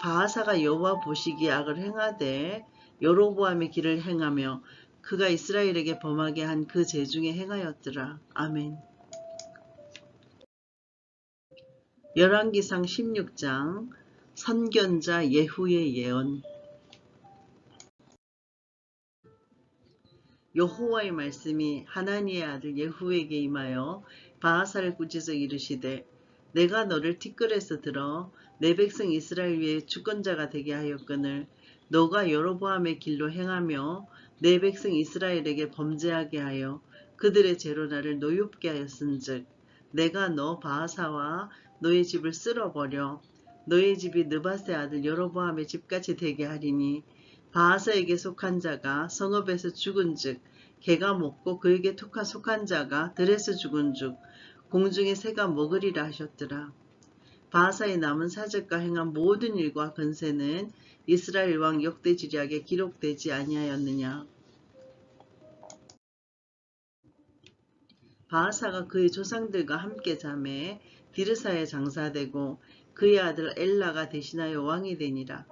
바하사가 여호와 보시기에 악을 행하되 여로보암의 길을 행하며 그가 이스라엘에게 범하게 한 그 죄 중에 행하였더라. 아멘. 열왕기상 16장 선견자 예후의 예언. 여호와의 말씀이 하나니의 아들 예후에게 임하여 바하사를 꾸짖어 이르시되 내가 너를 티끌에서 들어 내 백성 이스라엘 위에 주권자가 되게 하였거늘 너가 여로보암의 길로 행하며 내 백성 이스라엘에게 범죄하게 하여 그들의 죄로 나를 노엽게 하였은즉 내가 너 바하사와 너의 집을 쓸어버려 너의 집이 느밧의 아들 여로보암의 집같이 되게 하리니 바하사에게 속한 자가 성읍에서 죽은즉 개가 먹고 그에게 속한 자가 들에서 죽은즉 공중의 새가 먹으리라 하셨더라. 바하사의 남은 사적과 행한 모든 일과 건세는 이스라엘 왕 역대 지략에 기록되지 아니하였느냐. 바하사가 그의 조상들과 함께 잠에 디르사에 장사되고 그의 아들 엘라가 대신하여 왕이 되니라.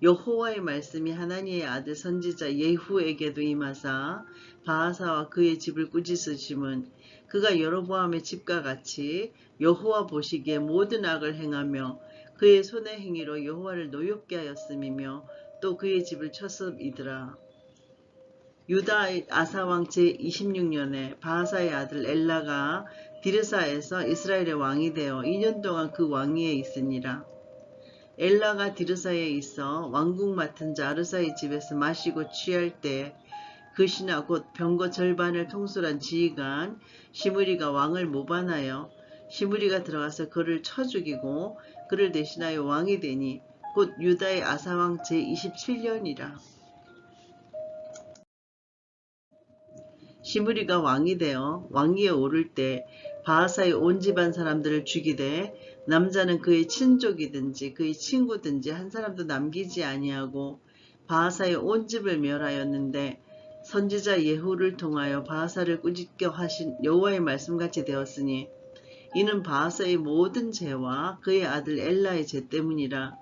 여호와의 말씀이 하나니의 아들 선지자 예후에게도 임하사 바하사와 그의 집을 꾸짖으심은 그가 여로보암의 집과 같이 여호와 보시기에 모든 악을 행하며 그의 손의 행위로 여호와를 노엽게 하였음이며 또 그의 집을 쳤음이더라. 유다의 아사왕 제26년에 바하사의 아들 엘라가 디르사에서 이스라엘의 왕이 되어 2년 동안 그 왕위에 있으니라. 엘라가 디르사에 있어 왕궁 맡은 자 아르사의 집에서 마시고 취할 때 그 신하 곧 병거 절반을 통솔한 지휘관 시므리가 왕을 모반하여 시므리가 들어가서 그를 쳐 죽이고 그를 대신하여 왕이 되니 곧 유다의 아사왕 제27년이라. 시므리가 왕이 되어 왕위에 오를 때 바하사의 온 집안 사람들을 죽이되 남자는 그의 친족이든지 그의 친구든지 한 사람도 남기지 아니하고 바하사의 온 집을 멸하였는데 선지자 예후를 통하여 바하사를 꾸짖게 하신 여호와의 말씀같이 되었으니 이는 바하사의 모든 죄와 그의 아들 엘라의 죄 때문이라.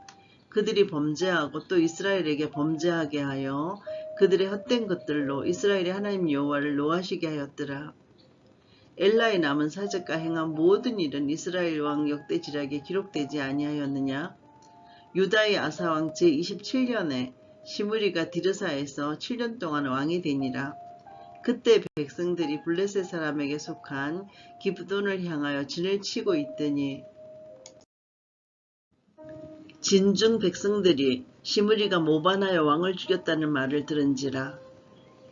그들이 범죄하고 또 이스라엘에게 범죄하게 하여 그들의 헛된 것들로 이스라엘의 하나님 여호와를 노하시게 하였더라. 엘라의 남은 사적과 행한 모든 일은 이스라엘 왕 역대지략에 기록되지 아니하였느냐? 유다의 아사왕 제27년에 시므리가 디르사에서 7년 동안 왕이 되니라. 그때 백성들이 블레셋 사람에게 속한 기브돈을 향하여 진을 치고 있더니 진중 백성들이 시므리가 모반하여 왕을 죽였다는 말을 들은지라.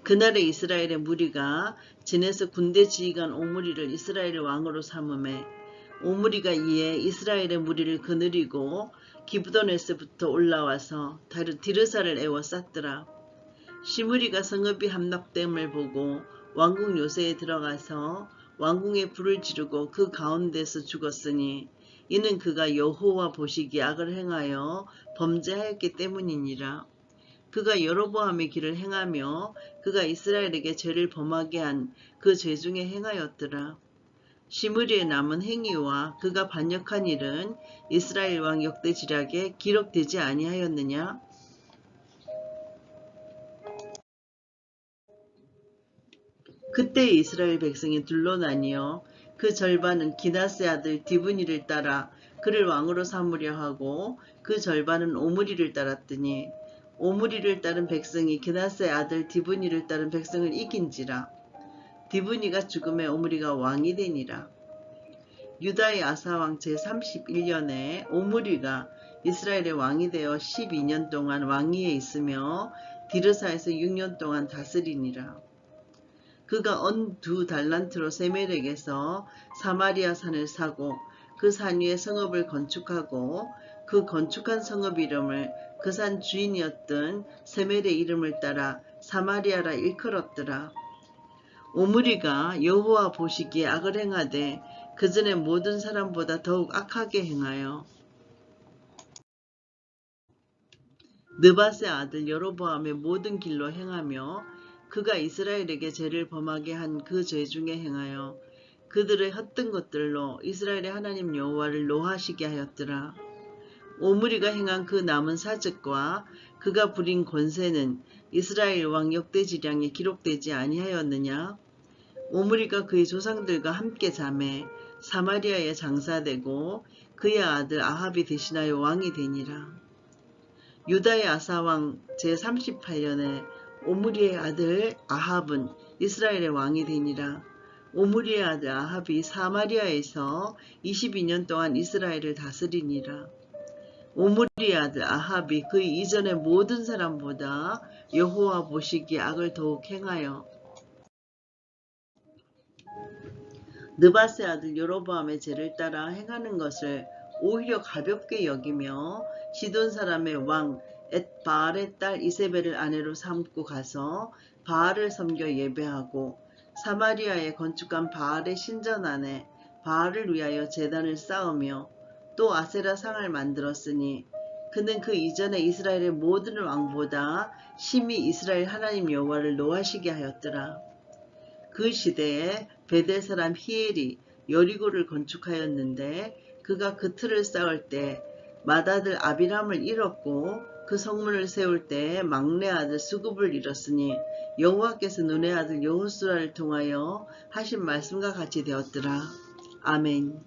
그날에 이스라엘의 무리가 진에서 군대 지휘관 오므리를 이스라엘의 왕으로 삼음에 오므리가 이에 이스라엘의 무리를 거느리고 기브돈에서부터 올라와서 디르사를 에워쌌더라. 시므리가 성읍이 함락됨을 보고 왕궁 요새에 들어가서 왕궁에 불을 지르고 그 가운데서 죽었으니 이는 그가 여호와 보시기에 악을 행하여 범죄하였기 때문이니라. 그가 여로보암의 길을 행하며 그가 이스라엘에게 죄를 범하게 한 그 죄 중에 행하였더라. 시므리의 남은 행위와 그가 반역한 일은 이스라엘 왕 역대지략에 기록되지 아니하였느냐? 그때 이스라엘 백성이 둘로 나뉘어 그 절반은 기나스의 아들 디브니를 따라 그를 왕으로 삼으려 하고 그 절반은 오므리를 따랐더니 오므리를 따른 백성이 기나스의 아들 디브니를 따른 백성을 이긴지라. 디브니가 죽음에 오므리가 왕이 되니라. 유다의 아사왕 제31년에 오므리가 이스라엘의 왕이 되어 12년 동안 왕위에 있으며 디르사에서 6년 동안 다스리니라. 그가 언 2달란트로 세멜에게서 사마리아 산을 사고 그 산 위에 성읍을 건축하고 그 건축한 성읍 이름을 그 산 주인이었던 세멜의 이름을 따라 사마리아라 일컬었더라. 오므리가 여호와 보시기에 악을 행하되 그 전에 모든 사람보다 더욱 악하게 행하여 느밧의 아들 여로보암의 모든 길로 행하며 그가 이스라엘에게 죄를 범하게 한 그 죄 중에 행하여 그들의 헛된 것들로 이스라엘의 하나님 여호와를 노하시게 하였더라. 오므리가 행한 그 남은 사적과 그가 부린 권세는 이스라엘 왕 역대지량에 기록되지 아니하였느냐? 오므리가 그의 조상들과 함께 잠에 사마리아에 장사되고 그의 아들 아합이 대신하여 왕이 되니라. 유다의 아사왕 제38년에 오므리의 아들 아합은 이스라엘의 왕이 되니라. 오므리의 아들 아합이 사마리아에서 22년 동안 이스라엘을 다스리니라. 오므리의 아들 아합이 그 이전의 모든 사람보다 여호와 보시기에 악을 더욱 행하여 느밧의 아들 여로보암의 죄를 따라 행하는 것을 오히려 가볍게 여기며 시돈 사람의 왕 엣바알의 딸 이세벨을 아내로 삼고 가서 바알을 섬겨 예배하고 사마리아에 건축한 바알의 신전 안에 바알을 위하여 제단을 쌓으며 또 아세라 상을 만들었으니 그는 그 이전에 이스라엘의 모든 왕보다 심히 이스라엘 하나님 여호와를 노하시게 하였더라. 그 시대에 베델 사람 히엘이 여리고를 건축하였는데 그가 그 틀을 쌓을 때 맏아들 아비람을 잃었고 그 성문을 세울 때 막내 아들 수굽을 잃었으니 여호와께서 눈의 아들 여호수아를 통하여 하신 말씀과 같이 되었더라. 아멘.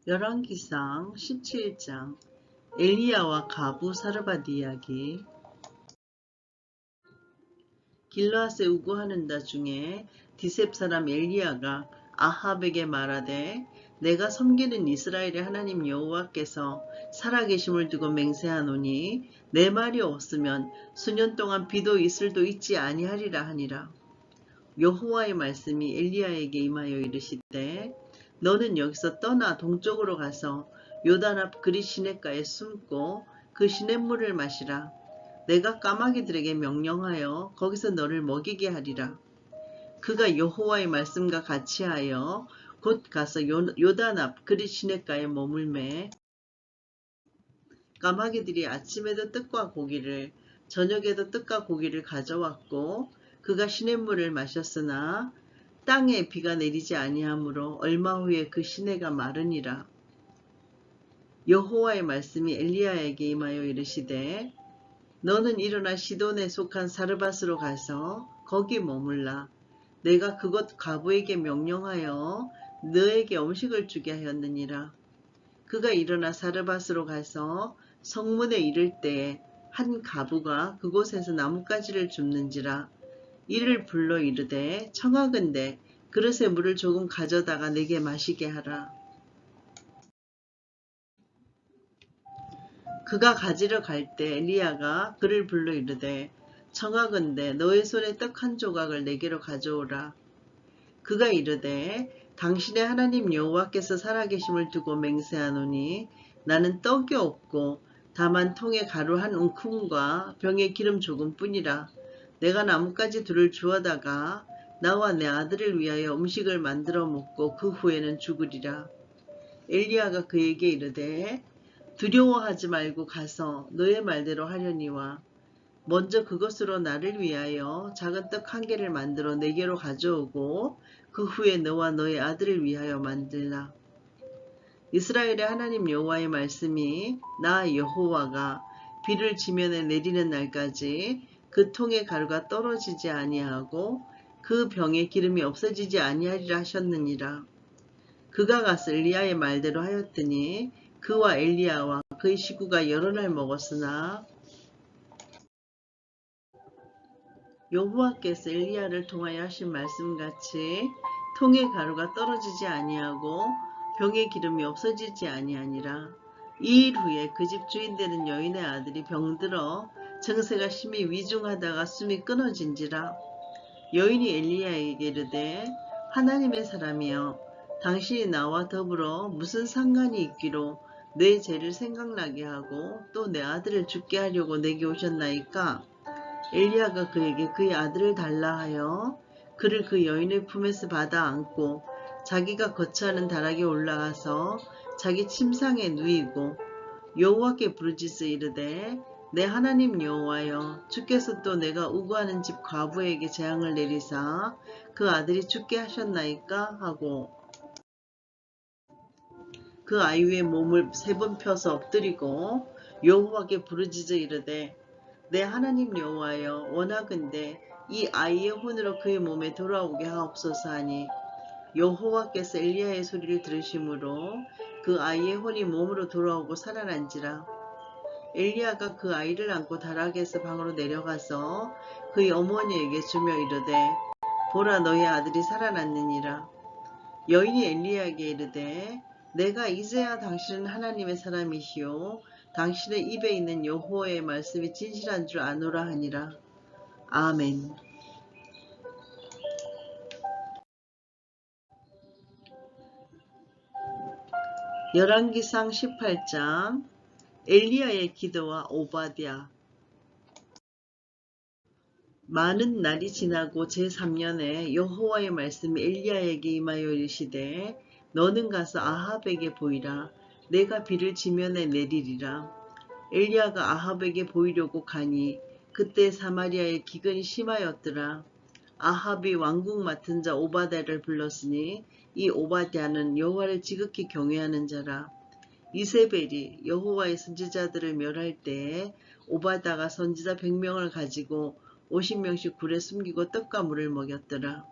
열왕기상 17장. 엘리야와 가부 사르밧 이야기. 길르앗에 우거하는 자 중에 디셉 사람 엘리야가 아합에게 말하되 내가 섬기는 이스라엘의 하나님 여호와께서 살아계심을 두고 맹세하노니 내 말이 없으면 수년 동안 비도 이슬도 있지 아니하리라 하니라. 여호와의 말씀이 엘리야에게 임하여 이르시되 너는 여기서 떠나 동쪽으로 가서 요단 앞 그릿 시냇가에 숨고 그 시냇물을 마시라. 내가 까마귀들에게 명령하여 거기서 너를 먹이게 하리라. 그가 여호와의 말씀과 같이 하여 곧 가서 요단 앞 그릿 시냇가에 머물매 까마귀들이 아침에도 떡과 고기를 저녁에도 떡과 고기를 가져왔고 그가 시냇물을 마셨으나 땅에 비가 내리지 아니하므로 얼마 후에 그 시내가 마르니라. 여호와의 말씀이 엘리야에게 임하여 이르시되 너는 일어나 시돈에 속한 사르밧으로 가서 거기 머물라. 내가 그곳 가부에게 명령하여 너에게 음식을 주게 하였느니라. 그가 일어나 사르밧으로 가서 성문에 이를 때에 한 가부가 그곳에서 나뭇가지를 줍는지라. 이를 불러 이르되 청하건대 그릇에 물을 조금 가져다가 내게 마시게 하라. 그가 가지러 갈 때 엘리야가 그를 불러 이르되 청하건대 너의 손에 떡 한 조각을 내게로 가져오라. 그가 이르되 당신의 하나님 여호와께서 살아계심을 두고 맹세하노니 나는 떡이 없고 다만 통에 가루 한 움큼과 병에 기름 조금뿐이라. 내가 나뭇가지 둘을 주워다가 나와 내 아들을 위하여 음식을 만들어 먹고 그 후에는 죽으리라. 엘리야가 그에게 이르되 두려워하지 말고 가서 너의 말대로 하려니와 먼저 그것으로 나를 위하여 작은 떡 한 개를 만들어 내게로 가져오고 그 후에 너와 너의 아들을 위하여 만들라. 이스라엘의 하나님 여호와의 말씀이 나 여호와가 비를 지면에 내리는 날까지 그 통의 가루가 떨어지지 아니하고 그 병에 기름이 없어지지 아니하리라 하셨느니라. 그가 가서 엘리야의 말대로 하였더니 그와 엘리야와 그의 식구가 여러 날 먹었으나 여호와께서 엘리야를 통하여 하신 말씀같이 통의 가루가 떨어지지 아니하고 병의 기름이 없어지지 아니하니라. 2일 후에 그 집 주인 되는 여인의 아들이 병들어 증세가 심히 위중하다가 숨이 끊어진지라. 여인이 엘리야에게 이르되 하나님의 사람이여 당신이 나와 더불어 무슨 상관이 있기로 내 죄를 생각나게 하고 또 내 아들을 죽게 하려고 내게 오셨나이까. 엘리야가 그에게 그의 아들을 달라 하여 그를 그 여인의 품에서 받아 안고 자기가 거처하는 다락에 올라가서 자기 침상에 누이고 여호와께 부르짖어 이르되 내 하나님 여호와여 주께서 또 내가 우거하는 집 과부에게 재앙을 내리사 그 아들이 죽게 하셨나이까 하고 그 아이의 몸을 3번 펴서 엎드리고 여호와께 부르짖어 이르되 내 하나님 여호와여 원하건대 이 아이의 혼으로 그의 몸에 돌아오게 하옵소서 하니 여호와께서 엘리야의 소리를 들으심으로 그 아이의 혼이 몸으로 돌아오고 살아난지라. 엘리야가 그 아이를 안고 다락에서 방으로 내려가서 그의 어머니에게 주며 이르되 보라 너희 아들이 살아났느니라. 여인이 엘리야에게 이르되 내가 이제야 당신은 하나님의 사람이시오 당신의 입에 있는 여호와의 말씀이 진실한 줄 아노라 하니라. 아멘. 열왕기상 18장 엘리야의 기도와 오바댜. 많은 날이 지나고 제3년에 여호와의 말씀이 엘리야에게 임하여 이르시되 너는 가서 아합에게 보이라. 내가 비를 지면에 내리리라. 엘리야가 아합에게 보이려고 가니 그때 사마리아의 기근이 심하였더라. 아합이 왕궁 맡은 자 오바댜를 불렀으니 이 오바댜는 여호와를 지극히 경외하는 자라. 이세벨이 여호와의 선지자들을 멸할 때에 오바댜가 선지자 100명을 가지고 50명씩 굴에 숨기고 떡과 물을 먹였더라.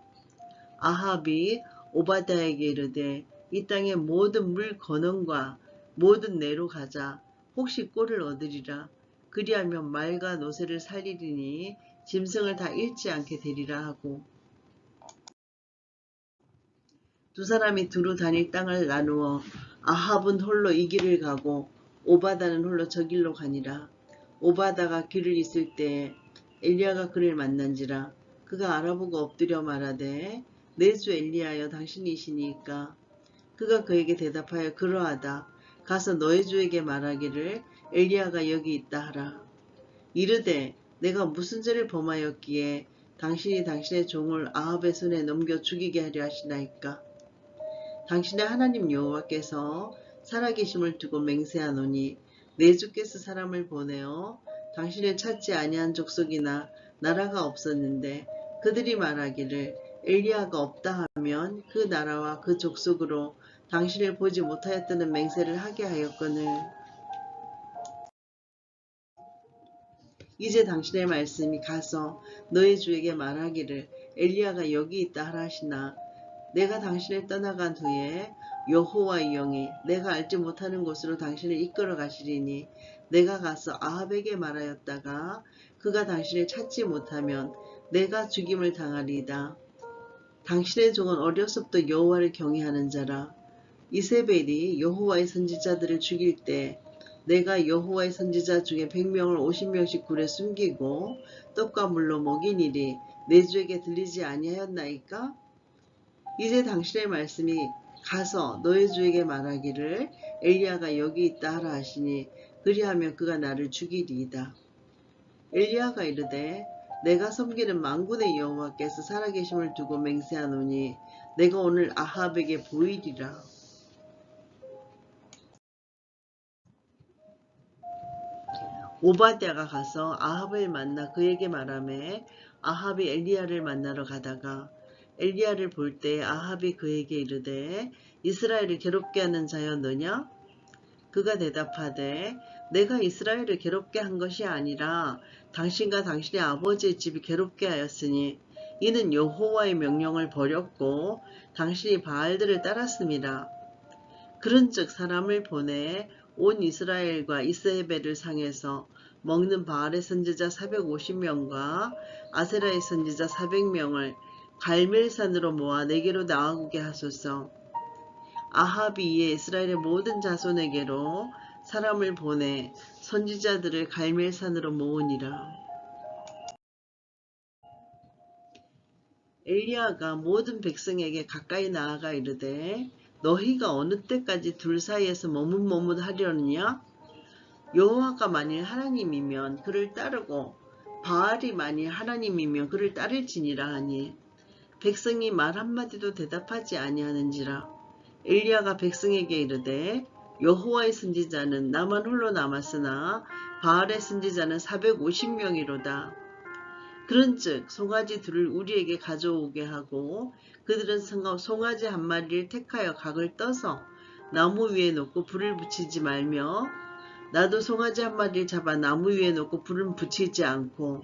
아합이 오바댜에게 이르되 이 땅의 모든 물 근원과 모든 내로 가자. 혹시 꼴을 얻으리라. 그리하면 말과 노새를 살리리니 짐승을 다 잃지 않게 되리라 하고, 두 사람이 두루 다닐 땅을 나누어 아합은 홀로 이 길을 가고 오바다는 홀로 저 길로 가니라. 오바다가 길을 있을 때에 엘리야가 그를 만난지라. 그가 알아보고 엎드려 말하되 내 주 엘리야여 당신이시니까. 그가 그에게 대답하여 그러하다. 가서 너의 주에게 말하기를 엘리야가 여기 있다 하라. 이르되 내가 무슨 죄를 범하였기에 당신이 당신의 종을 아합의 손에 넘겨 죽이게 하려 하시나이까. 당신의 하나님 여호와께서 살아계심을 두고 맹세하노니 내 주께서 사람을 보내어 당신을 찾지 아니한 족속이나 나라가 없었는데 그들이 말하기를 엘리야가 없다 하면 그 나라와 그 족속으로 당신을 보지 못하였다는 맹세를 하게 하였거늘. 이제 당신의 말씀이 가서 너의 주에게 말하기를 엘리야가 여기 있다 하라 하시나 내가 당신을 떠나간 후에 여호와의 영이 내가 알지 못하는 곳으로 당신을 이끌어 가시리니 내가 가서 아합에게 말하였다가 그가 당신을 찾지 못하면 내가 죽임을 당하리이다. 당신의 종은 어려서부터 여호와를 경외하는 자라. 이세벨이 여호와의 선지자들을 죽일 때 내가 여호와의 선지자 중에 100명을 50명씩 굴에 숨기고 떡과 물로 먹인 일이 내 주에게 들리지 아니하였나이까? 이제 당신의 말씀이 가서 너의 주에게 말하기를 엘리야가 여기 있다 하라 하시니 그리하면 그가 나를 죽이리이다. 엘리야가 이르되 내가 섬기는 만군의 여호와께서 살아계심을 두고 맹세하노니 내가 오늘 아합에게 보이리라. 오바댜가 가서 아합을 만나 그에게 말하매 아합이 엘리야를 만나러 가다가 엘리야를 볼 때 아합이 그에게 이르되 이스라엘을 괴롭게 하는 자여 너냐? 그가 대답하되 내가 이스라엘을 괴롭게 한 것이 아니라 당신과 당신의 아버지의 집이 괴롭게 하였으니 이는 여호와의 명령을 버렸고 당신이 바알들을 따랐음이라. 그런즉 사람을 보내 온 이스라엘과 이스라엘을 상해서 먹는 바알의 선지자 450명과 아세라의 선지자 400명을 갈멜산으로 모아 내게로 나아오게 하소서. 아합이 이에 이스라엘의 모든 자손에게로 사람을 보내 선지자들을 갈멜산으로 모으니라. 엘리야가 모든 백성에게 가까이 나아가 이르되 너희가 어느 때까지 둘 사이에서 머뭇머뭇하려느냐? 여호와가 만일 하나님이면 그를 따르고 바알이 만일 하나님이면 그를 따를지니라 하니 백성이 말 한마디도 대답하지 아니하는지라. 엘리야가 백성에게 이르되 여호와의 선지자는 나만 홀로 남았으나 바알의 선지자는 450명이로다. 그런즉 송아지 둘을 우리에게 가져오게 하고 그들은 송아지 한 마리를 택하여 각을 떠서 나무 위에 놓고 불을 붙이지 말며 나도 송아지 한 마리를 잡아 나무 위에 놓고 불은 붙이지 않고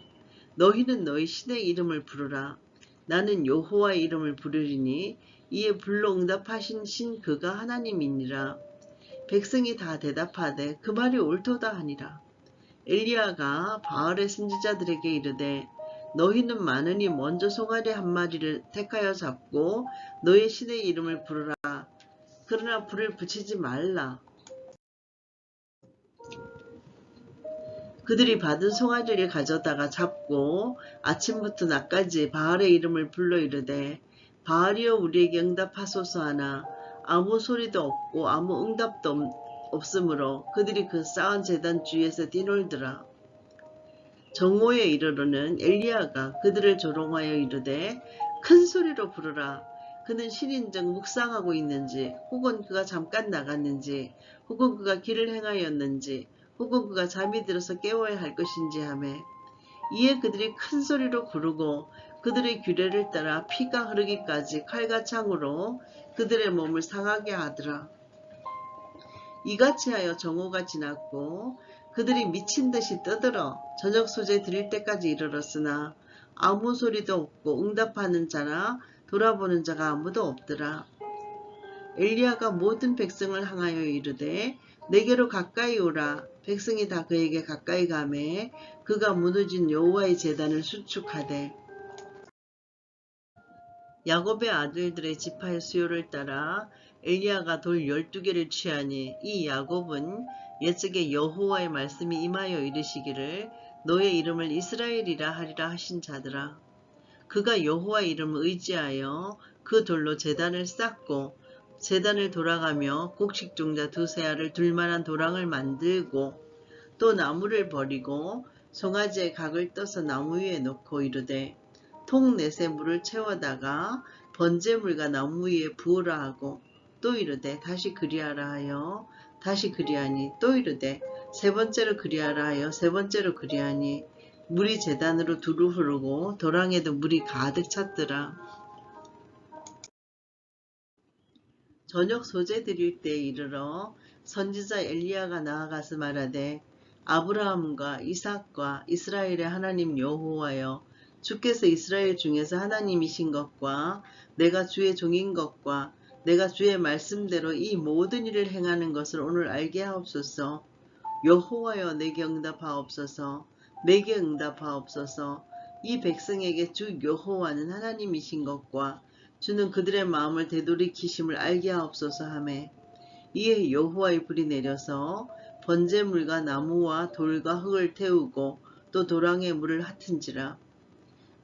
너희는 너희 신의 이름을 부르라. 나는 여호와의 이름을 부르리니 이에 불로 응답하신 신 그가 하나님이니라. 백성이 다 대답하되 그 말이 옳도다 하니라. 엘리야가 바알의 선지자들에게 이르되 너희는 많으니 먼저 송아지 한 마리를 택하여 잡고 너의 신의 이름을 부르라. 그러나 불을 붙이지 말라. 그들이 받은 송아지를 가져다가 잡고 아침부터 낮까지 바알의 이름을 불러 이르되 바알이여 우리에게 응답하소서 하나 아무 소리도 없고 아무 응답도 없으므로 그들이 그 쌓은 제단 주위에서 뛰놀더라. 정오에 이르러는 엘리야가 그들을 조롱하여 이르되 큰 소리로 부르라. 그는 신인즉 묵상하고 있는지 혹은 그가 잠깐 나갔는지 혹은 그가 길을 행하였는지 혹은 그가 잠이 들어서 깨워야 할 것인지 하매 이에 그들이 큰 소리로 부르고 그들의 규례를 따라 피가 흐르기까지 칼과 창으로 그들의 몸을 상하게 하더라. 이같이 하여 정오가 지났고 그들이 미친 듯이 떠들어 저녁 소재 드릴 때까지 이르렀으나 아무 소리도 없고 응답하는 자나 돌아보는 자가 아무도 없더라. 엘리야가 모든 백성을 향하여 이르되 내게로 가까이 오라. 백성이 다 그에게 가까이 가매 그가 무너진 여호와의 제단을 수축하되 야곱의 아들들의 지파의 수요를 따라 엘리야가 돌 12개를 취하니 이 야곱은 옛적에 여호와의 말씀이 임하여 이르시기를 너의 이름을 이스라엘이라 하리라 하신 자들아. 그가 여호와의 이름을 의지하여 그 돌로 제단을 쌓고 제단을 돌아가며 곡식종자 두세 알을 둘만한 도랑을 만들고 또 나무를 버리고 송아지의 각을 떠서 나무 위에 놓고 이르되 통 넷에 물을 채워다가 번제물과 나무 위에 부으라 하고 또 이르되 다시 그리하라 하여 다시 그리하니 또 이르되 세 번째로 그리하라 하여 세 번째로 그리하니 물이 제단으로 두루 흐르고 도랑에도 물이 가득 찼더라. 저녁 소재 드릴 때에 이르러 선지자 엘리야가 나아가서 말하되 아브라함과 이삭과 이스라엘의 하나님 여호와여 주께서 이스라엘 중에서 하나님이신 것과 내가 주의 종인 것과 내가 주의 말씀대로 이 모든 일을 행하는 것을 오늘 알게 하옵소서. 여호와여 내게 응답하옵소서. 내게 응답하옵소서. 이 백성에게 주 여호와는 하나님이신 것과 주는 그들의 마음을 되돌이키심을 알게 하옵소서 하매 이에 여호와의 불이 내려서 번제물과 나무와 돌과 흙을 태우고 또 도랑에 물을 핫은지라.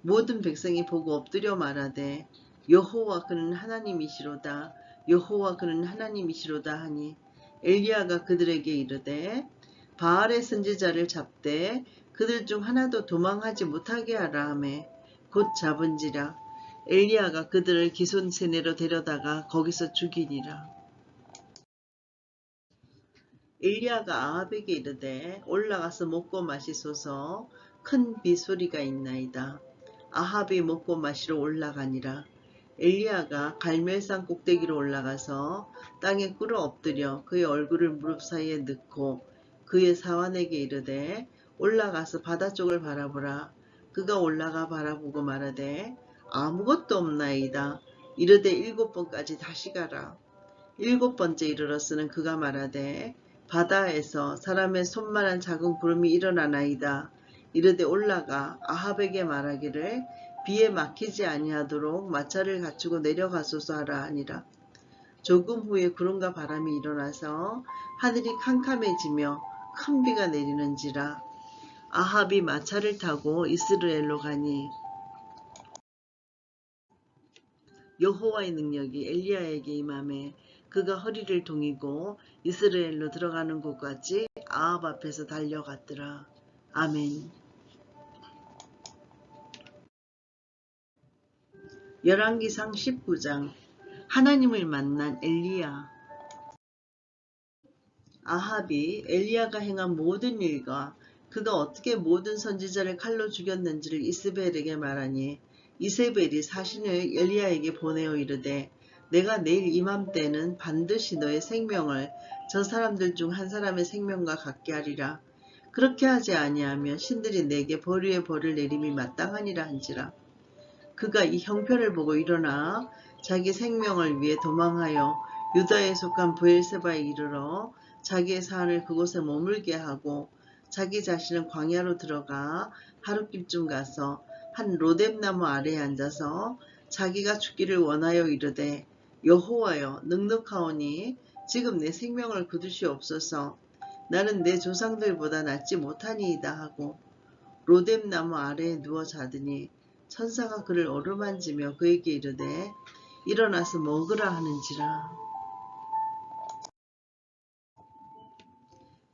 모든 백성이 보고 엎드려 말하되 여호와 그는 하나님이시로다. 여호와 그는 하나님이시로다 하니 엘리야가 그들에게 이르되 바알의 선지자를 잡되 그들 중 하나도 도망하지 못하게 하라 하매 곧 잡은지라. 엘리야가 그들을 기손 세내로 데려다가 거기서 죽이니라. 엘리야가 아합에게 이르되 올라가서 먹고 마시소서. 큰 비소리가 있나이다. 아합이 먹고 마시러 올라가니라. 엘리야가 갈멜산 꼭대기로 올라가서 땅에 꿇어 엎드려 그의 얼굴을 무릎 사이에 넣고 그의 사환에게 이르되 올라가서 바다 쪽을 바라보라. 그가 올라가 바라보고 말하되 아무것도 없나이다. 이르되 7번까지 다시 가라. 7번째 이르렀으는 그가 말하되 바다에서 사람의 손만한 작은 구름이 일어나나이다. 이르되 올라가 아합에게 말하기를 비에 막히지 아니하도록 마차를 갖추고 내려가소서 하라 하니라. 조금 후에 구름과 바람이 일어나서 하늘이 캄캄해지며 큰 비가 내리는지라. 아합이 마차를 타고 이스라엘로 가니 여호와의 능력이 엘리야에게 임하매 그가 허리를 동이고 이스라엘로 들어가는 곳까지 아합 앞에서 달려갔더라. 아멘. 열왕기상 19장. 하나님을 만난 엘리야. 아합이 엘리야가 행한 모든 일과 그가 어떻게 모든 선지자를 칼로 죽였는지를 이스벨에게 말하니 이세벨이 사신을 엘리야에게 보내어 이르되 내가 내일 이맘때는 반드시 너의 생명을 저 사람들 중 한 사람의 생명과 같게 하리라. 그렇게 하지 아니하면 신들이 내게 벌 위에 벌을 내림이 마땅하니라 한지라. 그가 이 형편을 보고 일어나 자기 생명을 위해 도망하여 유다에 속한 브엘세바에 이르러 자기의 사안을 그곳에 머물게 하고 자기 자신은 광야로 들어가 하룻김쯤 가서 한 로뎀나무 아래에 앉아서 자기가 죽기를 원하여 이르되 여호와여 넉넉하오니 지금 내 생명을 거두시옵소서. 나는 내 조상들보다 낫지 못하니이다 하고 로뎀나무 아래에 누워 자더니 천사가 그를 어루만지며 그에게 이르되 일어나서 먹으라 하는지라.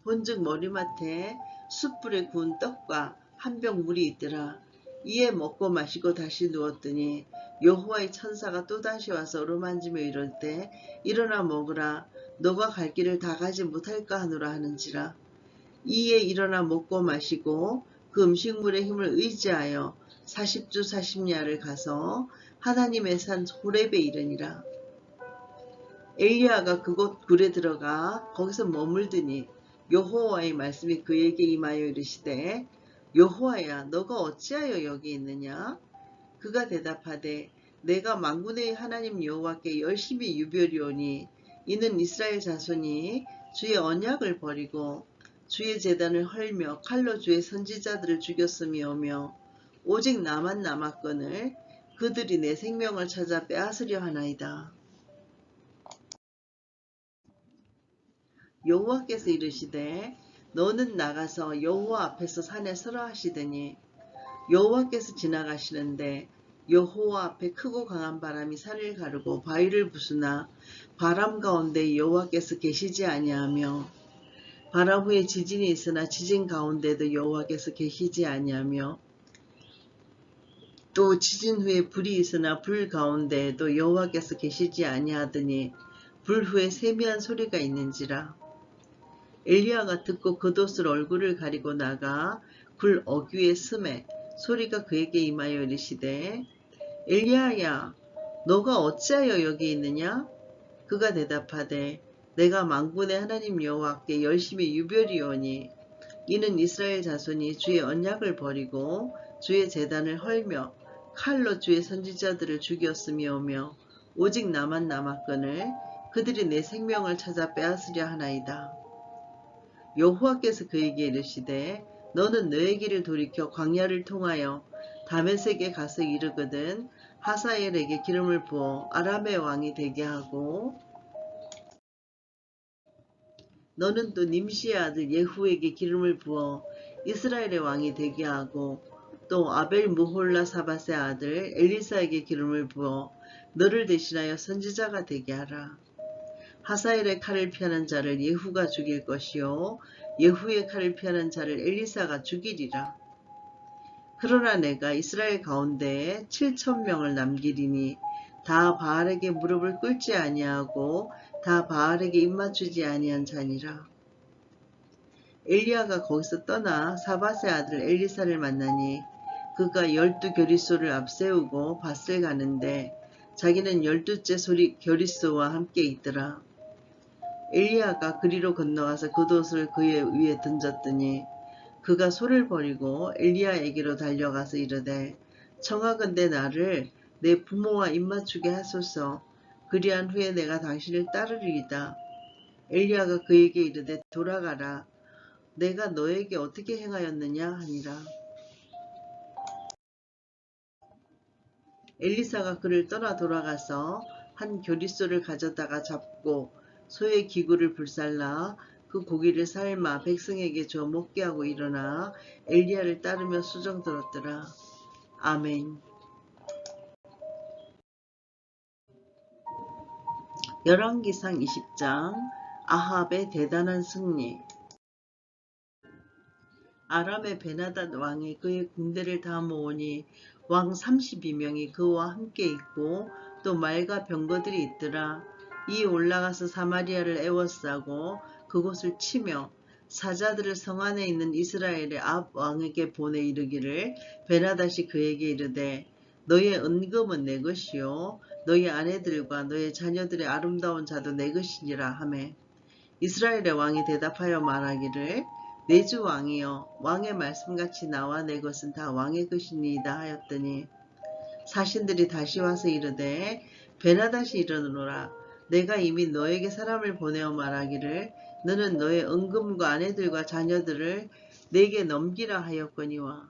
본즉 머리맡에 숯불에 구운 떡과 한 병 물이 있더라. 이에 먹고 마시고 다시 누웠더니 여호와의 천사가 또다시 와서 어루만지며 이르되 일어나 먹으라. 너가 갈 길을 다 가지 못할까 하노라 하는지라. 이에 일어나 먹고 마시고 그 음식물의 힘을 의지하여 40주 40야를 가서 하나님의 산 호렙에 이르니라. 엘리야가 그곳 굴에 들어가 거기서 머물더니 여호와의 말씀이 그에게 임하여 이르시되 여호와야 너가 어찌하여 여기 있느냐? 그가 대답하되 내가 만군의 하나님 여호와께 열심히 유별이오니 이는 이스라엘 자손이 주의 언약을 버리고 주의 제단을 헐며 칼로 주의 선지자들을 죽였음이오며 오직 나만 남았거늘 그들이 내 생명을 찾아 빼앗으려 하나이다. 여호와께서 이르시되 너는 나가서 여호와 앞에서 산에 서라 하시더니 여호와께서 지나가시는데 여호와 앞에 크고 강한 바람이 산을 가르고 바위를 부수나 바람 가운데 여호와께서 계시지 아니하며 바람 후에 지진이 있으나 지진 가운데도 여호와께서 계시지 아니하며 또 지진 후에 불이 있으나 불 가운데에도 여호와께서 계시지 아니하더니 불 후에 세미한 소리가 있는지라. 엘리야가 듣고 겉옷을 얼굴을 가리고 나가 굴 어귀에 스매 소리가 그에게 임하여 이르시되 엘리야야 너가 어찌하여 여기 있느냐? 그가 대답하되 내가 만군의 하나님 여호와께 열심히 유별이오니 이는 이스라엘 자손이 주의 언약을 버리고 주의 제단을 헐며 칼로 주의 선지자들을 죽였음이오며 오직 나만 남았거늘 그들이 내 생명을 찾아 빼앗으려 하나이다. 여호와께서 그에게 이르시되 너는 너의 길을 돌이켜 광야를 통하여 다메섹에 가서 이르거든 하사엘에게 기름을 부어 아람의 왕이 되게 하고 너는 또 님시의 아들 예후에게 기름을 부어 이스라엘의 왕이 되게 하고 또 아벨 무홀라 사밧의 아들 엘리사에게 기름을 부어 너를 대신하여 선지자가 되게 하라. 하사엘의 칼을 피하는 자를 예후가 죽일 것이요 예후의 칼을 피하는 자를 엘리사가 죽이리라. 그러나 내가 이스라엘 가운데에 7,000명을 남기리니 다 바알에게 무릎을 꿇지 아니하고 다 바알에게 입맞추지 아니한 자니라. 엘리야가 거기서 떠나 사밧의 아들 엘리사를 만나니 그가 12교리소를 앞세우고 밭을 가는데 자기는 12째 교리소와 함께 있더라. 엘리야가 그리로 건너가서 겉옷을 그의 위에 던졌더니 그가 소를 버리고 엘리야에게로 달려가서 이르되 청하건대 나를 내 부모와 입맞추게 하소서. 그리한 후에 내가 당신을 따르리이다. 엘리야가 그에게 이르되 돌아가라. 내가 너에게 어떻게 행하였느냐 하니라. 엘리사가 그를 떠나 돌아가서 한 교리소를 가져다가 잡고 소의 기구를 불살라 그 고기를 삶아 백성에게 줘 먹게 하고 일어나 엘리야를 따르며 수정 들었더라. 아멘. 열왕기상 20장 아합의 대단한 승리. 아람의 베나닷 왕이 그의 군대를 다 모으니 왕 32명이 그와 함께 있고 또 말과 병거들이 있더라. 이 올라가서 사마리아를 에워싸고 그곳을 치며 사자들을 성 안에 있는 이스라엘의 압 왕에게 보내 이르기를 베나닷이 그에게 이르되 너의 은금은 내 것이요 너의 아내들과 너의 자녀들의 아름다운 자도 내 것이니라 하매 이스라엘의 왕이 대답하여 말하기를 내 주 왕이여 왕의 말씀같이 나와 내 것은 다 왕의 것이니이다 하였더니 사신들이 다시 와서 이르되 베나닷이 이르노라 내가 이미 너에게 사람을 보내어 말하기를 너는 너의 은금과 아내들과 자녀들을 내게 넘기라 하였거니와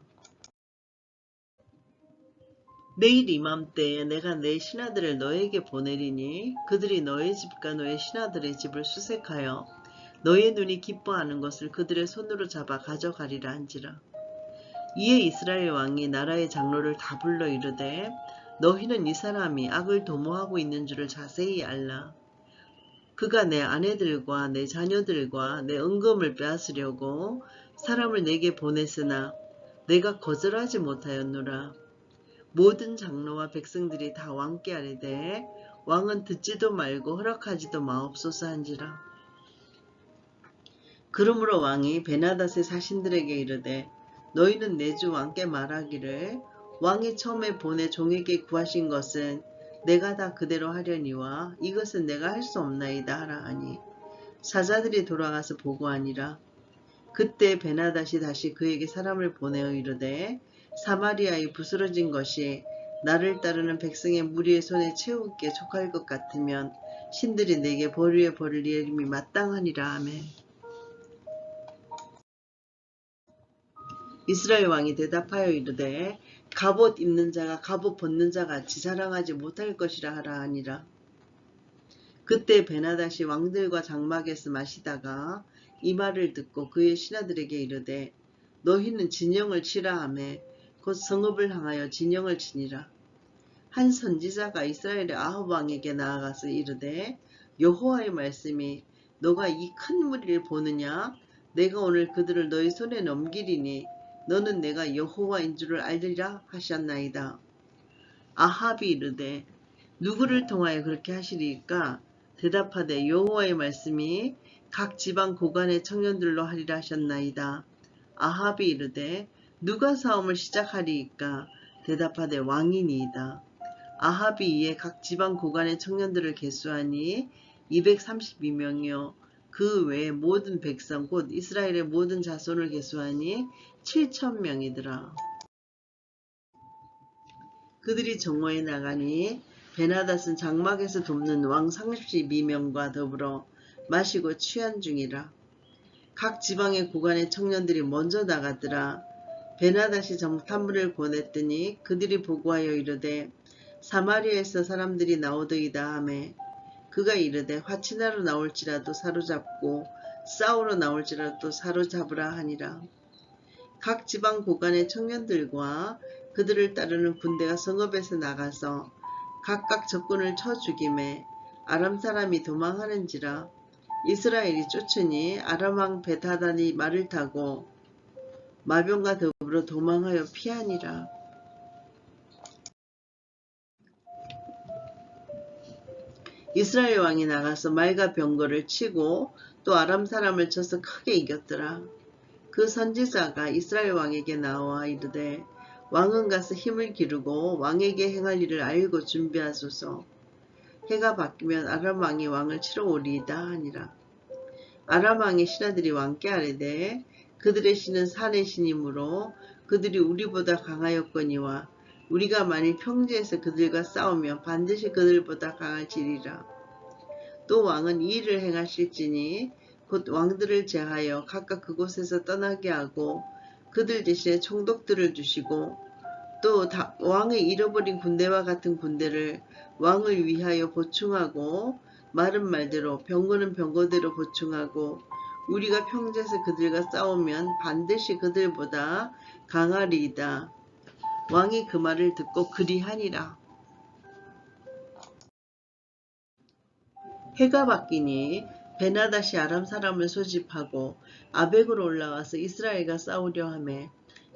내일 이맘때에 내가 내 신하들을 너에게 보내리니 그들이 너의 집과 너의 신하들의 집을 수색하여 너의 눈이 기뻐하는 것을 그들의 손으로 잡아 가져가리라 한지라. 이에 이스라엘 왕이 나라의 장로를 다 불러 이르되 너희는 이 사람이 악을 도모하고 있는 줄을 자세히 알라. 그가 내 아내들과 내 자녀들과 내 은금을 빼앗으려고 사람을 내게 보냈으나 내가 거절하지 못하였노라. 모든 장로와 백성들이 다 왕께 아뢰되 왕은 듣지도 말고 허락하지도 마옵소서 한지라. 그러므로 왕이 베나닷의 사신들에게 이르되 너희는 내 주 왕께 말하기를 왕이 처음에 보내 종에게 구하신 것은 내가 다 그대로 하려니와 이것은 내가 할 수 없나이다 하라 하니 사자들이 돌아가서 보고하니라. 그때 베나닷이 다시 그에게 사람을 보내어 이르되 사마리아에 부스러진 것이 나를 따르는 백성의 무리의 손에 채우기에 족할 것 같으면 신들이 내게 벌 위에 벌을 내림이 마땅하니라. 아멘. 이스라엘 왕이 대답하여 이르되 갑옷 입는 자가 갑옷 벗는 자 같이 자랑하지 못할 것이라 하라 하니라. 그때 베나닷이 왕들과 장막에서 마시다가 이 말을 듣고 그의 신하들에게 이르되 너희는 진영을 치라 하매 곧 성읍을 향하여 진영을 치니라. 한 선지자가 이스라엘의 아합 왕에게 나아가서 이르되 여호와의 말씀이 너가 이 큰 무리를 보느냐? 내가 오늘 그들을 너희 손에 넘기리니 너는 내가 여호와인 줄을 알리라 하셨나이다. 아합이 이르되 누구를 통하여 그렇게 하시리까? 대답하되 여호와의 말씀이 각 지방 고관의 청년들로 하리라 하셨나이다. 아합이 이르되 누가 싸움을 시작하리이까? 대답하되 왕이니이다. 아합이 이에 각 지방 고관의 청년들을 계수하니 232명이요 그 외에 모든 백성 곧 이스라엘의 모든 자손을 계수하니 7,000명이더라. 그들이 정오에 나가니 베나닷은 장막에서 돕는 왕 32명과 더불어 마시고 취한 중이라. 각 지방의 고관의 청년들이 먼저 나갔더라. 베나닷이 정탐문을 보냈더니 그들이 보고하여 이르되 사마리아에서 사람들이 나오더이다 하매 그가 이르되 화친하러 나올지라도 사로잡고 싸우러 나올지라도 사로잡으라 하니라. 각 지방 고관의 청년들과 그들을 따르는 군대가 성읍에서 나가서 각각 적군을 쳐 죽임에 아람 사람이 도망하는지라. 이스라엘이 쫓으니 아람 왕 벳하단이 말을 타고 마병과 더불어 도망하여 피하니라. 이스라엘 왕이 나가서 말과 병거를 치고 또 아람 사람을 쳐서 크게 이겼더라. 그 선지자가 이스라엘 왕에게 나와 이르되 왕은 가서 힘을 기르고 왕에게 행할 일을 알고 준비하소서. 해가 바뀌면 아람 왕이 왕을 치러 오리이다 하니라. 아람 왕의 신하들이 왕께 아뢰되 그들의 신은 산의 신이므로 그들이 우리보다 강하였거니와 우리가 만일 평지에서 그들과 싸우면 반드시 그들보다 강할지리라. 또 왕은 이 일을 행하실지니 곧 왕들을 제하여 각각 그곳에서 떠나게 하고 그들 대신에 총독들을 두시고 또 왕의 잃어버린 군대와 같은 군대를 왕을 위하여 보충하고 말은 말대로 병거는 병거대로 보충하고 우리가 평지에서 그들과 싸우면 반드시 그들보다 강하리이다. 왕이 그 말을 듣고 그리하니라. 해가 바뀌니 베나닷이 아람 사람을 소집하고 아벡으로 올라와서 이스라엘과 싸우려 하매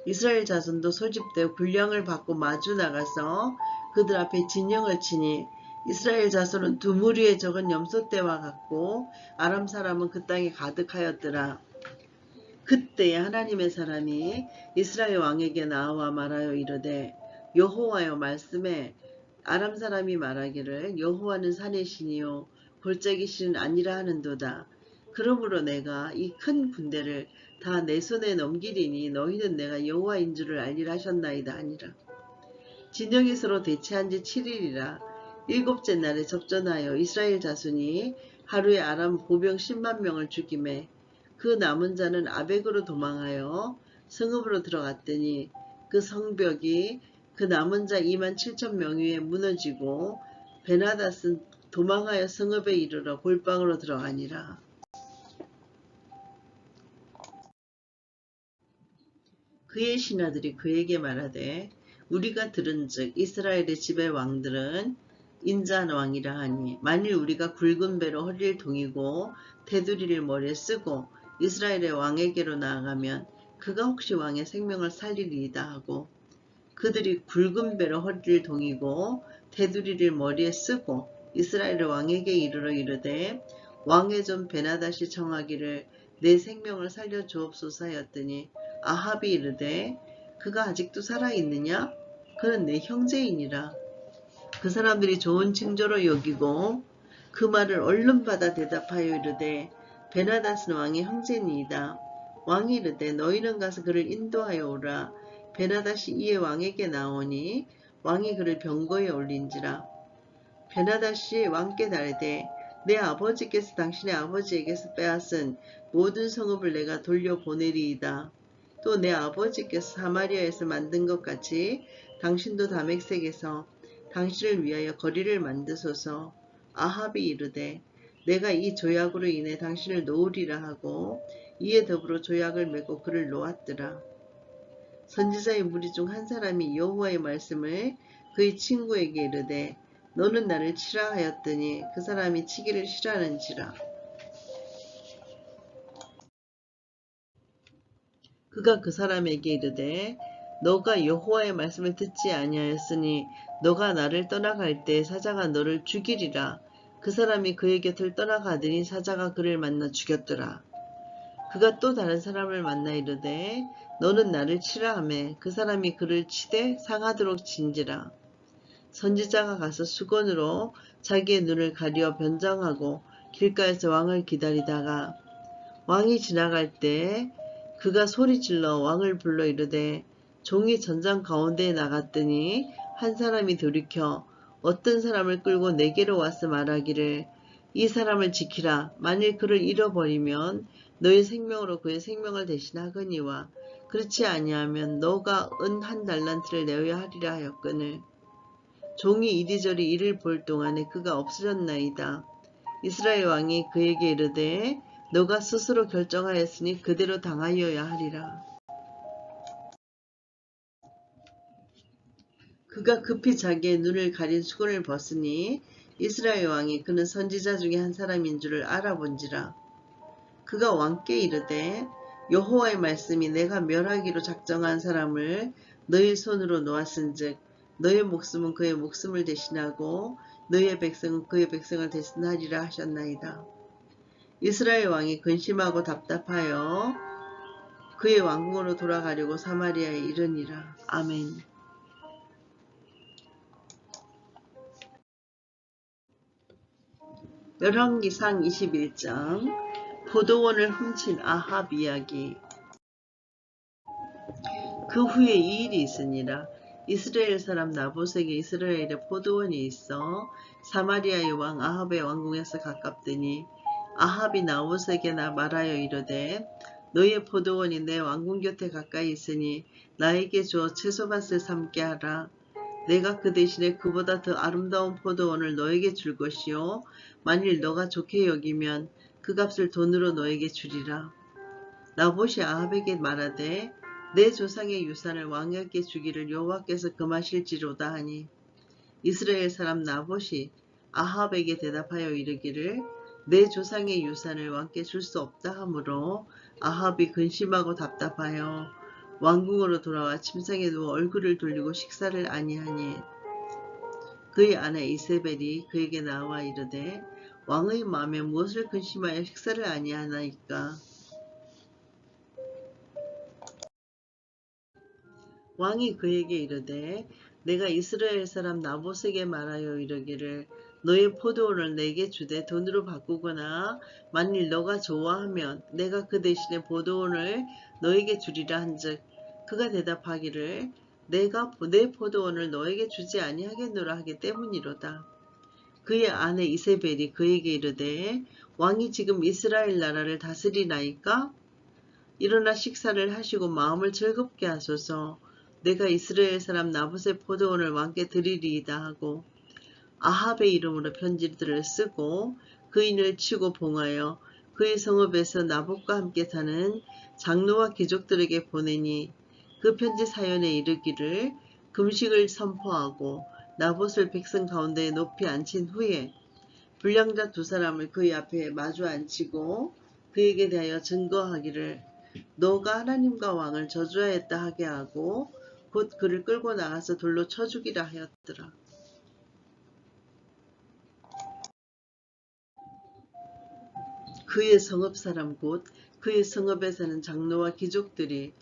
이스라엘 자손도 소집되어 군량을 받고 마주 나가서 그들 앞에 진영을 치니 이스라엘 자손은 두 무리의 적은 염소떼와 같고 아람 사람은 그 땅에 가득하였더라. 그때에 하나님의 사람이 이스라엘 왕에게 나와 말하여 이르되 여호와여 말씀에 아람 사람이 말하기를 여호와는 산의 신이요 골짜기 신은 아니라 하는도다. 그러므로 내가 이 큰 군대를 다 내 손에 넘기리니 너희는 내가 여호와인 줄을 알리라 하셨나이다 하니라. 진영이 서로 대치한 지 7일이라. 일곱째 날에 접전하여 이스라엘 자손이 하루에 아람 보병 10만 명을 죽이매 그 남은 자는 아벡으로 도망하여 성읍으로 들어갔더니 그 성벽이 그 남은 자 2만 7천 명 위에 무너지고 베나닷은 도망하여 성읍에 이르러 골방으로 들어가니라. 그의 신하들이 그에게 말하되 우리가 들은즉 이스라엘의 집의 왕들은 인자한 왕이라 하니 만일 우리가 굵은 배로 허리를 동이고 테두리를 머리에 쓰고 이스라엘의 왕에게로 나아가면 그가 혹시 왕의 생명을 살리리이다 하고 그들이 굵은 배로 허리를 동이고 테두리를 머리에 쓰고 이스라엘의 왕에게 이르러 이르되 왕의 종 베나닷이 청하기를 내 생명을 살려 주옵소서 하였더니 아합이 이르되 그가 아직도 살아있느냐? 그는 내 형제이니라. 그 사람들이 좋은 징조로 여기고 그 말을 얼른 받아 대답하여 이르되 베나닷은 왕의 형제니이다. 왕이 이르되 너희는 가서 그를 인도하여 오라. 베나닷이 이에 왕에게 나오니 왕이 그를 병거에 올린지라. 베나다시 왕께 달되 내 아버지께서 당신의 아버지에게서 빼앗은 모든 성읍을 내가 돌려보내리이다. 또 내 아버지께서 사마리아에서 만든 것 같이 당신도 다메섹에서 당신을 위하여 거리를 만드소서. 아합이 이르되 내가 이 조약으로 인해 당신을 놓으리라 하고 이에 더불어 조약을 맺고 그를 놓았더라. 선지자의 무리 중 한 사람이 여호와의 말씀을 그의 친구에게 이르되 너는 나를 치라 하였더니 그 사람이 치기를 싫어하는지라. 그가 그 사람에게 이르되 너가 여호와의 말씀을 듣지 아니하였으니 너가 나를 떠나갈 때 사자가 너를 죽이리라. 그 사람이 그의 곁을 떠나가더니 사자가 그를 만나 죽였더라. 그가 또 다른 사람을 만나 이르되 너는 나를 치라 하매 그 사람이 그를 치되 상하도록 진지라. 선지자가 가서 수건으로 자기의 눈을 가리어 변장하고 길가에서 왕을 기다리다가 왕이 지나갈 때 그가 소리질러 왕을 불러 이르되 종이 전장 가운데에 나갔더니 한 사람이 돌이켜 어떤 사람을 끌고 내게로 와서 말하기를 이 사람을 지키라. 만일 그를 잃어버리면 너의 생명으로 그의 생명을 대신하거니와 그렇지 아니하면 너가 은 한 달란트를 내어야 하리라 하였거늘 종이 이리저리 이를 볼 동안에 그가 없어졌나이다. 이스라엘 왕이 그에게 이르되 너가 스스로 결정하였으니 그대로 당하여야 하리라. 그가 급히 자기의 눈을 가린 수건을 벗으니 이스라엘 왕이 그는 선지자 중에 한 사람인 줄을 알아본지라. 그가 왕께 이르되 여호와의 말씀이 내가 멸하기로 작정한 사람을 너희 손으로 놓았은즉 너의 목숨은 그의 목숨을 대신하고 너의 백성은 그의 백성을 대신하리라 하셨나이다. 이스라엘 왕이 근심하고 답답하여 그의 왕궁으로 돌아가려고 사마리아에 이르니라. 아멘. 열왕기상 21장 포도원을 훔친 아합 이야기. 그 후에 이 일이 있으니라. 이스라엘 사람 나봇에게 이스라엘에 포도원이 있어 사마리아의 왕 아합의 왕궁에서 가깝더니 아합이 나봇에게 말하여 이르되 너의 포도원이 내 왕궁 곁에 가까이 있으니 나에게 주어 채소밭을 삼게 하라. 내가 그 대신에 그보다 더 아름다운 포도원을 너에게 줄 것이요 만일 너가 좋게 여기면 그 값을 돈으로 너에게 주리라. 나봇이 아합에게 말하되 내 조상의 유산을 왕에게 주기를 여호와께서 금하실지로다 하니 이스라엘 사람 나봇이 아합에게 대답하여 이르기를 내 조상의 유산을 왕께 줄 수 없다 하므로 아합이 근심하고 답답하여 왕궁으로 돌아와 침상에 누워 얼굴을 돌리고 식사를 아니하니 그의 아내 이세벨이 그에게 나와 이르되 왕의 마음에 무엇을 근심하여 식사를 아니하나이까. 왕이 그에게 이르되 내가 이스라엘 사람 나봇에게 말하여 이르기를 너의 포도원을 내게 주되 돈으로 바꾸거나 만일 너가 좋아하면 내가 그 대신에 포도원을 너에게 주리라 한즉 그가 대답하기를 내가 내 포도원을 너에게 주지 아니하겠노라 하기 때문이로다. 그의 아내 이세벨이 그에게 이르되 왕이 지금 이스라엘 나라를 다스리나이까? 일어나 식사를 하시고 마음을 즐겁게 하소서. 내가 이스라엘 사람 나봇의 포도원을 왕께 드리리이다 하고 아합의 이름으로 편지들을 쓰고 그인을 치고 봉하여 그의 성읍에서 나봇과 함께 사는 장로와 귀족들에게 보내니 그 편지 사연에 이르기를 금식을 선포하고 나봇을 백성 가운데에 높이 앉힌 후에 불량자 두 사람을 그의 앞에 마주 앉히고 그에게 대하여 증거하기를 너가 하나님과 왕을 저주하였다 하게 하고 곧 그를 끌고 나가서 돌로 쳐 죽이라 하였더라. 그의 성읍 사람 곧 그의 성읍에 사는 장로와 귀족들이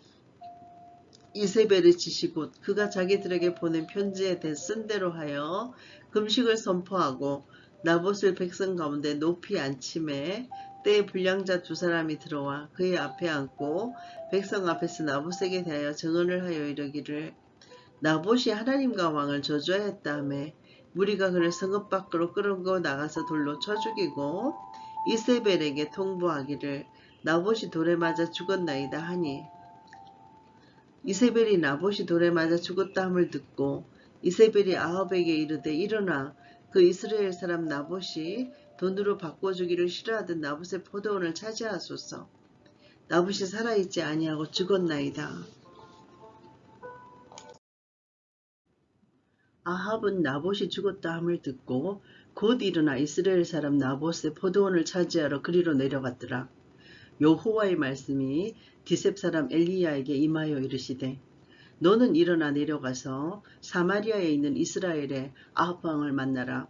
이세벨의 지시 곧 그가 자기들에게 보낸 편지에 쓴 대로 하여 금식을 선포하고 나봇을 백성 가운데 높이 앉힘에 때에 불량자 두 사람이 들어와 그의 앞에 앉고 백성 앞에서 나봇에게 대하여 증언을 하여 이르기를 나봇이 하나님과 왕을 저주하였다하며 무리가 그를 성읍 밖으로 끌고 나가서 돌로 쳐 죽이고 이세벨에게 통보하기를 나봇이 돌에 맞아 죽었나이다 하니 이세벨이 나봇이 돌에 맞아 죽었다 함을 듣고 이세벨이 아합에게 이르되 일어나 그 이스라엘 사람 나봇이 돈으로 바꿔주기를 싫어하던 나봇의 포도원을 차지하소서. 나봇이 살아있지 아니하고 죽었나이다. 아합은 나봇이 죽었다 함을 듣고 곧 일어나 이스라엘 사람 나봇의 포도원을 차지하러 그리로 내려갔더라. 여호와의 말씀이 디셉 사람 엘리야에게 임하여 이르시되 너는 일어나 내려가서 사마리아에 있는 이스라엘의 아합 왕을 만나라.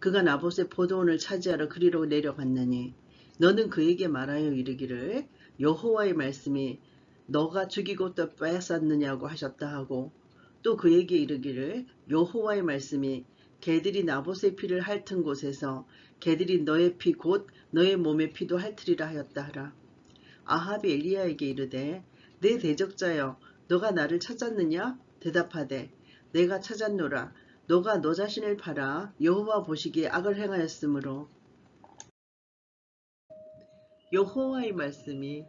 그가 나봇의 포도원을 차지하러 그리로 내려갔느니 너는 그에게 말하여 이르기를 여호와의 말씀이 너가 죽이고 또 빼앗았느냐고 하셨다 하고 또 그에게 이르기를 여호와의 말씀이 개들이 나봇의 피를 핥은 곳에서 개들이 너의 피 곧 너의 몸의 피도 핥으리라 하였다 하라. 아합이 엘리야에게 이르되 내 대적자여 너가 나를 찾았느냐? 대답하되 내가 찾았노라. 너가 너 자신을 팔아 여호와 보시기에 악을 행하였으므로 여호와의 말씀이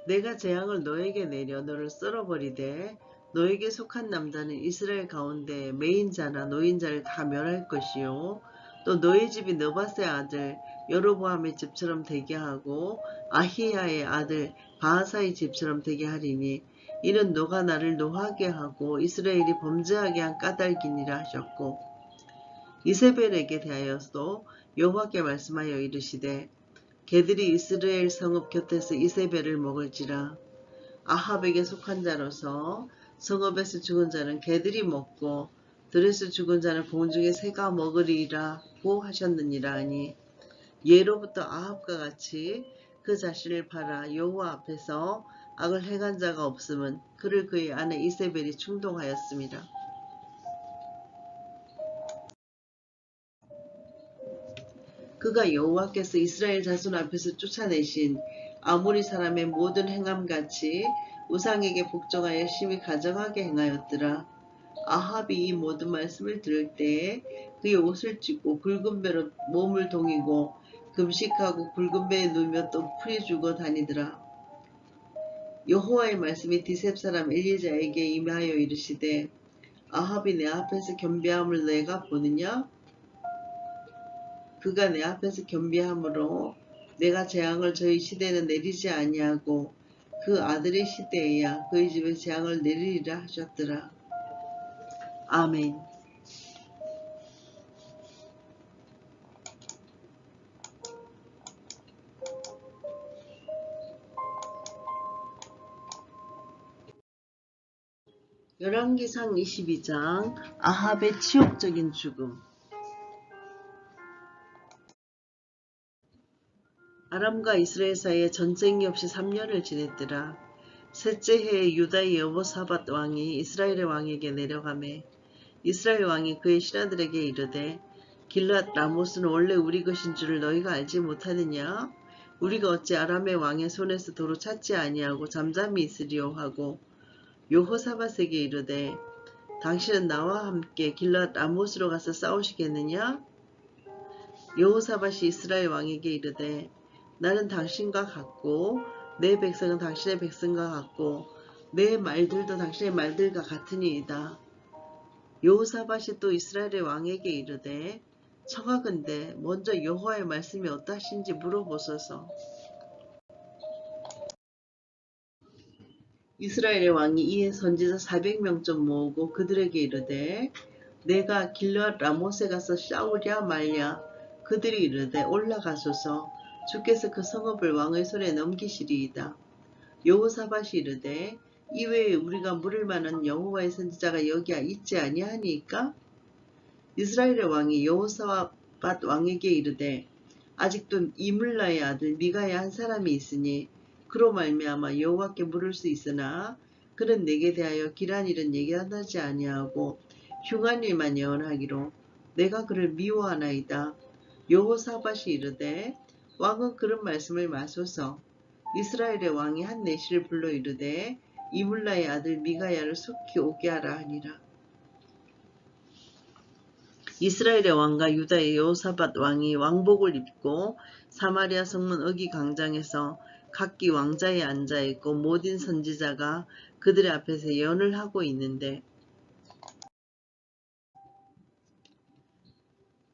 내가 재앙을 너에게 내려 너를 썰어버리되 너에게 속한 남자는 이스라엘 가운데 매인자나 노인자를 다 멸할 것이요 또 너의 집이 느밧의 아들 여로보암의 집처럼 되게 하고 아히야의 아들 바하사의 집처럼 되게 하리니 이는 너가 나를 노하게 하고 이스라엘이 범죄하게 한 까닭이니라 하셨고 이세벨에게 대하여도 여호와께 말씀하여 이르시되 개들이 이스라엘 성읍 곁에서 이세벨을 먹을지라. 아합에게 속한 자로서 성읍에서 죽은 자는 개들이 먹고 들에서 죽은 자는 공중의 새가 먹으리라고 하셨느니라 하니 예로부터 아합과 같이 그 자신을 팔아 여호와 앞에서 악을 행한 자가 없음은 그를 그의 아내 이세벨이 충동하였습니다. 그가 여호와께서 이스라엘 자손 앞에서 쫓아내신 아모리 사람의 모든 행함같이 우상에게 복종하여 심히 가증하게 행하였더라. 아합이 이 모든 말씀을 들을 때에 그의 옷을 찢고 굵은 배로 몸을 동이고 금식하고 굵은 배에 누우며 또 풀이 죽어 다니더라. 여호와의 말씀이 디셉 사람 엘리자에게 임하여 이르시되 아합이 내 앞에서 겸비함을 내가 보느냐? 그가 내 앞에서 겸비함으로 내가 재앙을 저희 시대에는 내리지 아니하고 그 아들의 시대에야 그의 집에 재앙을 내리리라 하셨더라. 아멘. 열왕기상 22장 아합의 치욕적인 죽음. 아람과 이스라엘 사이에 전쟁이 없이 3년을 지냈더라. 셋째 해에 유다의 여호사밧 왕이 이스라엘의 왕에게 내려가매 이스라엘 왕이 그의 신하들에게 이르되 길랏 라못은 원래 우리 것인 줄을 너희가 알지 못하느냐? 우리가 어찌 아람의 왕의 손에서 도로 찾지 아니하고 잠잠히 있으리요 하고 여호사밧에게 이르되 당신은 나와 함께 길랏 라못으로 가서 싸우시겠느냐? 여호사밧이 이스라엘 왕에게 이르되 나는 당신과 같고 내 백성은 당신의 백성과 같고 내 말들도 당신의 말들과 같으니이다. 여호사밧이 또 이스라엘의 왕에게 이르되 청하건대 먼저 여호와의 말씀이 어떠하신지 물어보소서. 이스라엘의 왕이 이에 선지자 400명쯤 모으고 그들에게 이르되 내가 길랏 라못에 가서 싸우랴 말랴. 그들이 이르되 올라가소서. 주께서 그 성읍을 왕의 손에 넘기시리이다. 여호사밧이 이르되 이외에 우리가 물을 만한 여호와의 선지자가 여기 있지 아니하니까? 이스라엘의 왕이 여호사밧 왕에게 이르되 아직도 이물라의 아들 미가야 한 사람이 있으니 그로 말미암아 여호와께 물을 수 있으나 그는 내게 대하여 길한 일은 예견하지 아니하고 흉한 일만 예언하기로 내가 그를 미워하나이다. 여호사밧이 이르되 왕은 그런 말씀을 마소서. 이스라엘의 왕이 한 내시를 불러 이르되 이물라의 아들 미가야를 속히 오게 하라 하니라. 이스라엘의 왕과 유다의 여호사밧 왕이 왕복을 입고 사마리아 성문 어기광장에서 각기 왕자에 앉아있고 모든 선지자가 그들의 앞에서 예언을 하고 있는데,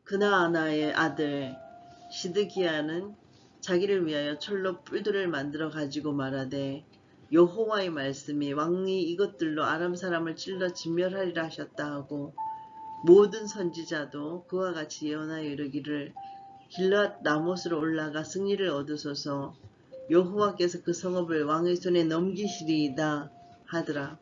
그나아나의 아들 시드기야는 자기를 위하여 철로 뿔들을 만들어 가지고 말하되, 여호와의 말씀이 왕이 이것들로 아람 사람을 찔러 진멸하리라 하셨다 하고, 모든 선지자도 그와 같이 예언하여 이르기를 길앗 라못으로 올라가 승리를 얻으소서, 여호와께서 그 성읍을 왕의 손에 넘기시리이다 하더라.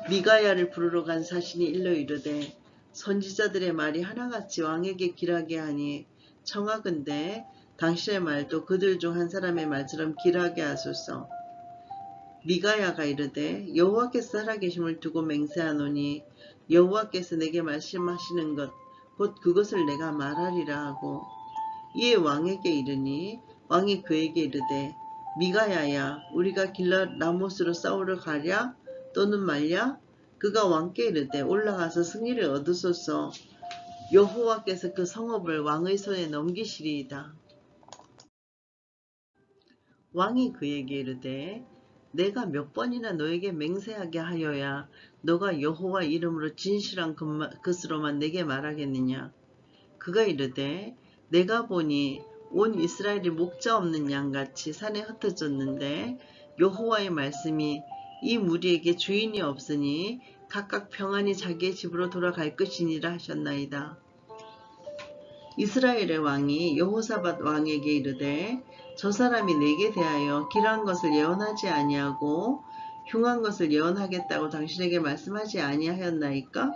미가야를 부르러 간 사신이 일러 이르되, 선지자들의 말이 하나같이 왕에게 길하게 하니 청하건대 당신의 말도 그들 중 한 사람의 말처럼 길하게 하소서. 미가야가 이르되, 여호와께서 살아계심을 두고 맹세하노니 여호와께서 내게 말씀하시는 것 곧 그것을 내가 말하리라 하고, 이에 왕에게 이르니 왕이 그에게 이르되, 미가야야, 우리가 길앗 라못으로 싸우러 가랴 또는 말랴? 그가 왕께 이르되, 올라가서 승리를 얻으소서, 여호와께서 그 성읍을 왕의 손에 넘기시리이다. 왕이 그에게 이르되, 내가 몇 번이나 너에게 맹세하게 하여야 너가 여호와 이름으로 진실한 것으로만 내게 말하겠느냐? 그가 이르되, 내가 보니 온 이스라엘이 목자 없는 양같이 산에 흩어졌는데 여호와의 말씀이 이 무리에게 주인이 없으니 각각 평안히 자기의 집으로 돌아갈 것이니라 하셨나이다. 이스라엘의 왕이 여호사밧 왕에게 이르되, 저 사람이 내게 대하여 길한 것을 예언하지 아니하고 흉한 것을 예언하겠다고 당신에게 말씀하지 아니하였나이까?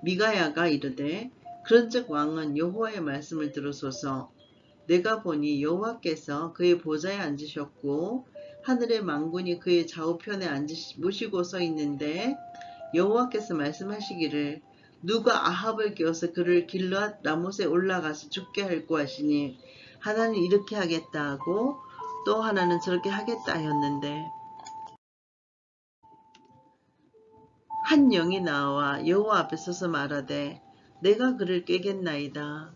미가야가 이르되, 그런즉 왕은 여호와의 말씀을 들으소서. 내가 보니 여호와께서 그의 보좌에 앉으셨고 하늘의 만군이 그의 좌우편에 모시고 서 있는데, 여호와께서 말씀하시기를 누가 아합을 깨워서 그를 길앗 라못에 올라가서 죽게 할꼬 하시니, 하나는 이렇게 하겠다 하고 또 하나는 저렇게 하겠다 하였는데, 한 영이 나와 여호와 앞에 서서 말하되, 내가 그를 꾀겠나이다.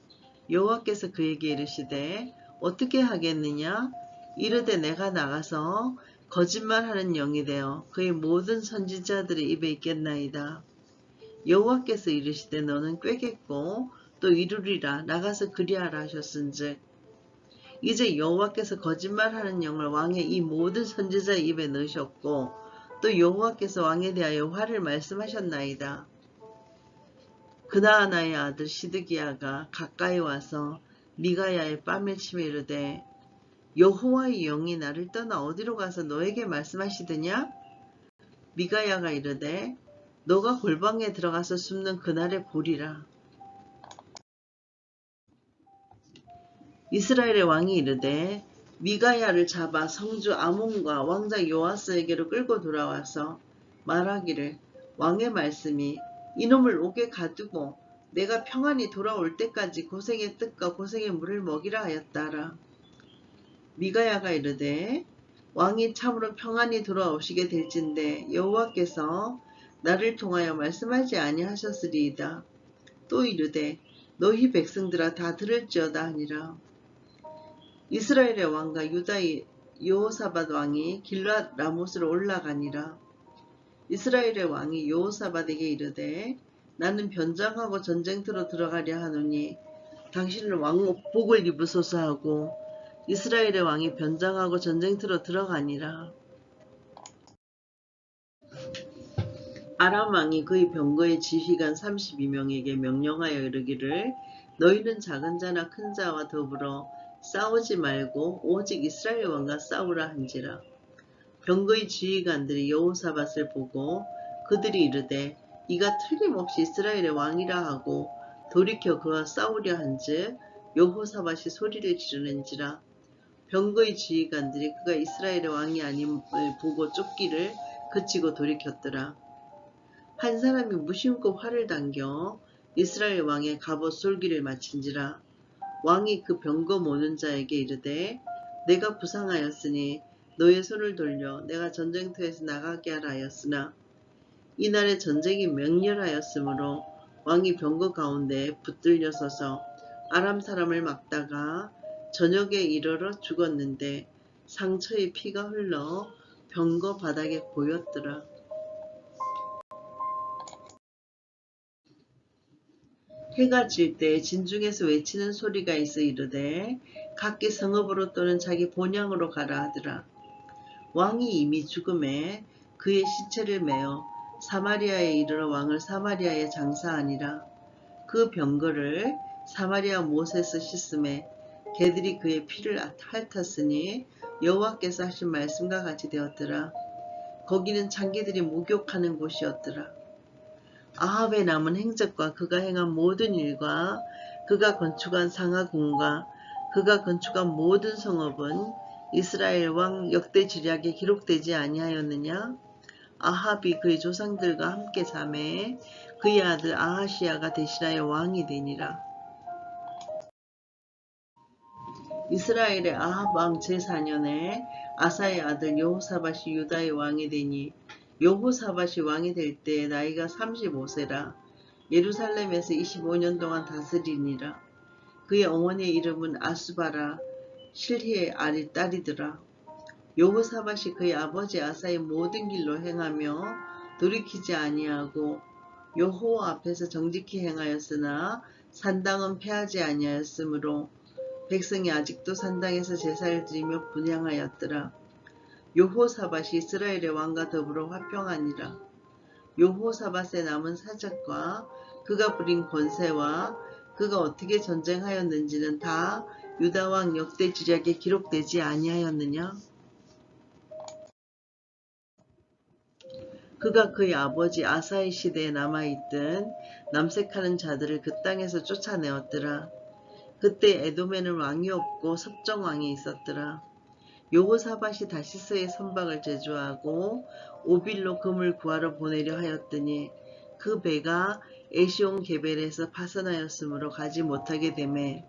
여호와께서 그에게 이르시되, 어떻게 하겠느냐? 이르되, 내가 나가서 거짓말하는 영이 되어 그의 모든 선지자들의 입에 있겠나이다. 여호와께서 이르시되, 너는 꾀겠고 또 이루리라. 나가서 그리하라 하셨은즉, 이제 여호와께서 거짓말하는 영을 왕의 이 모든 선지자의 입에 넣으셨고 또 여호와께서 왕에 대하여 화를 말씀하셨나이다. 그나아나의 아들 시드기야가 가까이 와서 미가야의 뺨을 치며 이르되, 여호와의 영이 나를 떠나 어디로 가서 너에게 말씀하시더냐? 미가야가 이르되, 너가 골방에 들어가서 숨는 그날에 보리라. 이스라엘의 왕이 이르되, 미가야를 잡아 성주 아몬과 왕자 요아스에게로 끌고 돌아와서 말하기를, 왕의 말씀이 이놈을 옥에 가두고 내가 평안히 돌아올 때까지 고생의 뜻과 고생의 물을 먹이라 하였다라. 미가야가 이르되, 왕이 참으로 평안히 돌아오시게 될진데 여호와께서 나를 통하여 말씀하지 아니하셨으리이다. 또 이르되, 너희 백성들아 다 들을지어다 하니라. 이스라엘의 왕과 유다의 여호사밧 왕이 길앗 라못으로 올라가니라. 이스라엘의 왕이 여호사밧에게 이르되, 나는 변장하고 전쟁터로 들어가려 하노니 당신은 왕복을 입으소서 하고, 이스라엘의 왕이 변장하고 전쟁터로 들어가니라. 아람 왕이 그의 병거의 지휘관 32명에게 명령하여 이르기를, 너희는 작은 자나 큰 자와 더불어 싸우지 말고 오직 이스라엘 왕과 싸우라 한지라. 병거의 지휘관들이 여호사밧을 보고 그들이 이르되, 이가 틀림없이 이스라엘의 왕이라 하고 돌이켜 그와 싸우려 한즉 여호사밧이 소리를 지르는지라. 병거의 지휘관들이 그가 이스라엘의 왕이 아님을 보고 쫓기를 그치고 돌이켰더라. 한 사람이 무심코 활을 당겨 이스라엘 왕의 갑옷 솔기를 마친지라. 왕이 그 병거 모는 자에게 이르되, 내가 부상하였으니 너의 손을 돌려 내가 전쟁터에서 나가게 하라 하였으나, 이날에 전쟁이 맹렬하였으므로 왕이 병거 가운데 붙들려 서서 아람 사람을 막다가 저녁에 이르러 죽었는데 상처의 피가 흘러 병거 바닥에 고였더라. 해가 질 때 진중에서 외치는 소리가 있어 이르되 각기 성읍으로 또는 자기 본향으로 가라 하더라. 왕이 이미 죽음에 그의 시체를 메어 사마리아에 이르러 왕을 사마리아에 장사하니라. 그 병거를 사마리아 못에서 씻음에 개들이 그의 피를 핥았으니 여호와께서 하신 말씀과 같이 되었더라. 거기는 창기들이 목욕하는 곳이었더라. 아합의 남은 행적과 그가 행한 모든 일과 그가 건축한 상하궁과 그가 건축한 모든 성읍은 이스라엘 왕 역대 지략에 기록되지 아니하였느냐? 아합이 그의 조상들과 함께 자매에 그의 아들 아하시야가 대신하여 왕이 되니라. 이스라엘의 아합 왕 제4년에 아사의 아들 여호사밧이 유다의 왕이 되니 여호사밧이 왕이 될 때 나이가 35세라. 예루살렘에서 25년 동안 다스리니라. 그의 어머니의 이름은 아수바라 실히의 딸이더라. 여호사밧이 그의 아버지 아사의 모든 길로 행하며 돌이키지 아니하고 여호와 앞에서 정직히 행하였으나 산당은 패하지 아니하였으므로 백성이 아직도 산당에서 제사를 드리며 분향하였더라. 여호사밧이 이스라엘의 왕과 더불어 화평하니라. 여호사밧의 남은 사적과 그가 부린 권세와 그가 어떻게 전쟁하였는지는 다 유다왕 역대 지략에 기록되지 아니하였느냐? 그가 그의 아버지 아사의 시대에 남아있던 남색하는 자들을 그 땅에서 쫓아내었더라. 그때 에돔에는 왕이 없고 섭정왕이 있었더라. 여호사밧이 다시스의 선박을 제주하고 오빌로 금을 구하러 보내려 하였더니 그 배가 에시온 게벨에서 파선하였으므로 가지 못하게 되매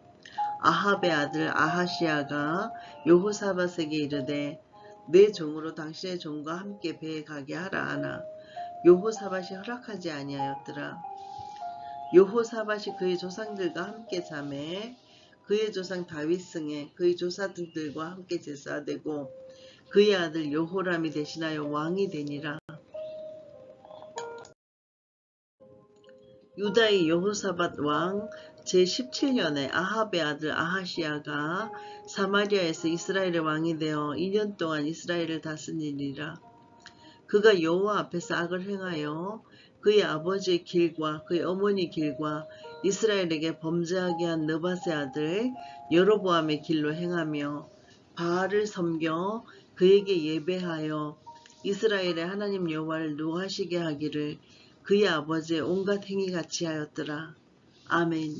아합의 아들 아하시야가 여호사밧에게 이르되 내 종으로 당신의 종과 함께 배에 가게 하라 하나 여호사밧이 허락하지 아니하였더라. 여호사밧이 그의 조상들과 함께 자매 그의 조상 다윗 승에 그의 조사들과 함께 제사되고 그의 아들 여호람이 대신하여 왕이 되니라. 유다의 여호사밧 왕 제17년에 아합의 아들 아하시야가 사마리아에서 이스라엘의 왕이 되어 2년 동안 이스라엘을 다스리니라. 그가 여호와 앞에서 악을 행하여 그의 아버지의 길과 그의 어머니 길과 이스라엘에게 범죄하게 한 느밧의 아들 여로보암의 길로 행하며 바알을 섬겨 그에게 예배하여 이스라엘의 하나님 여호와를 노하시게 하기를 그의 아버지의 온갖 행위같이 하였더라. 아멘.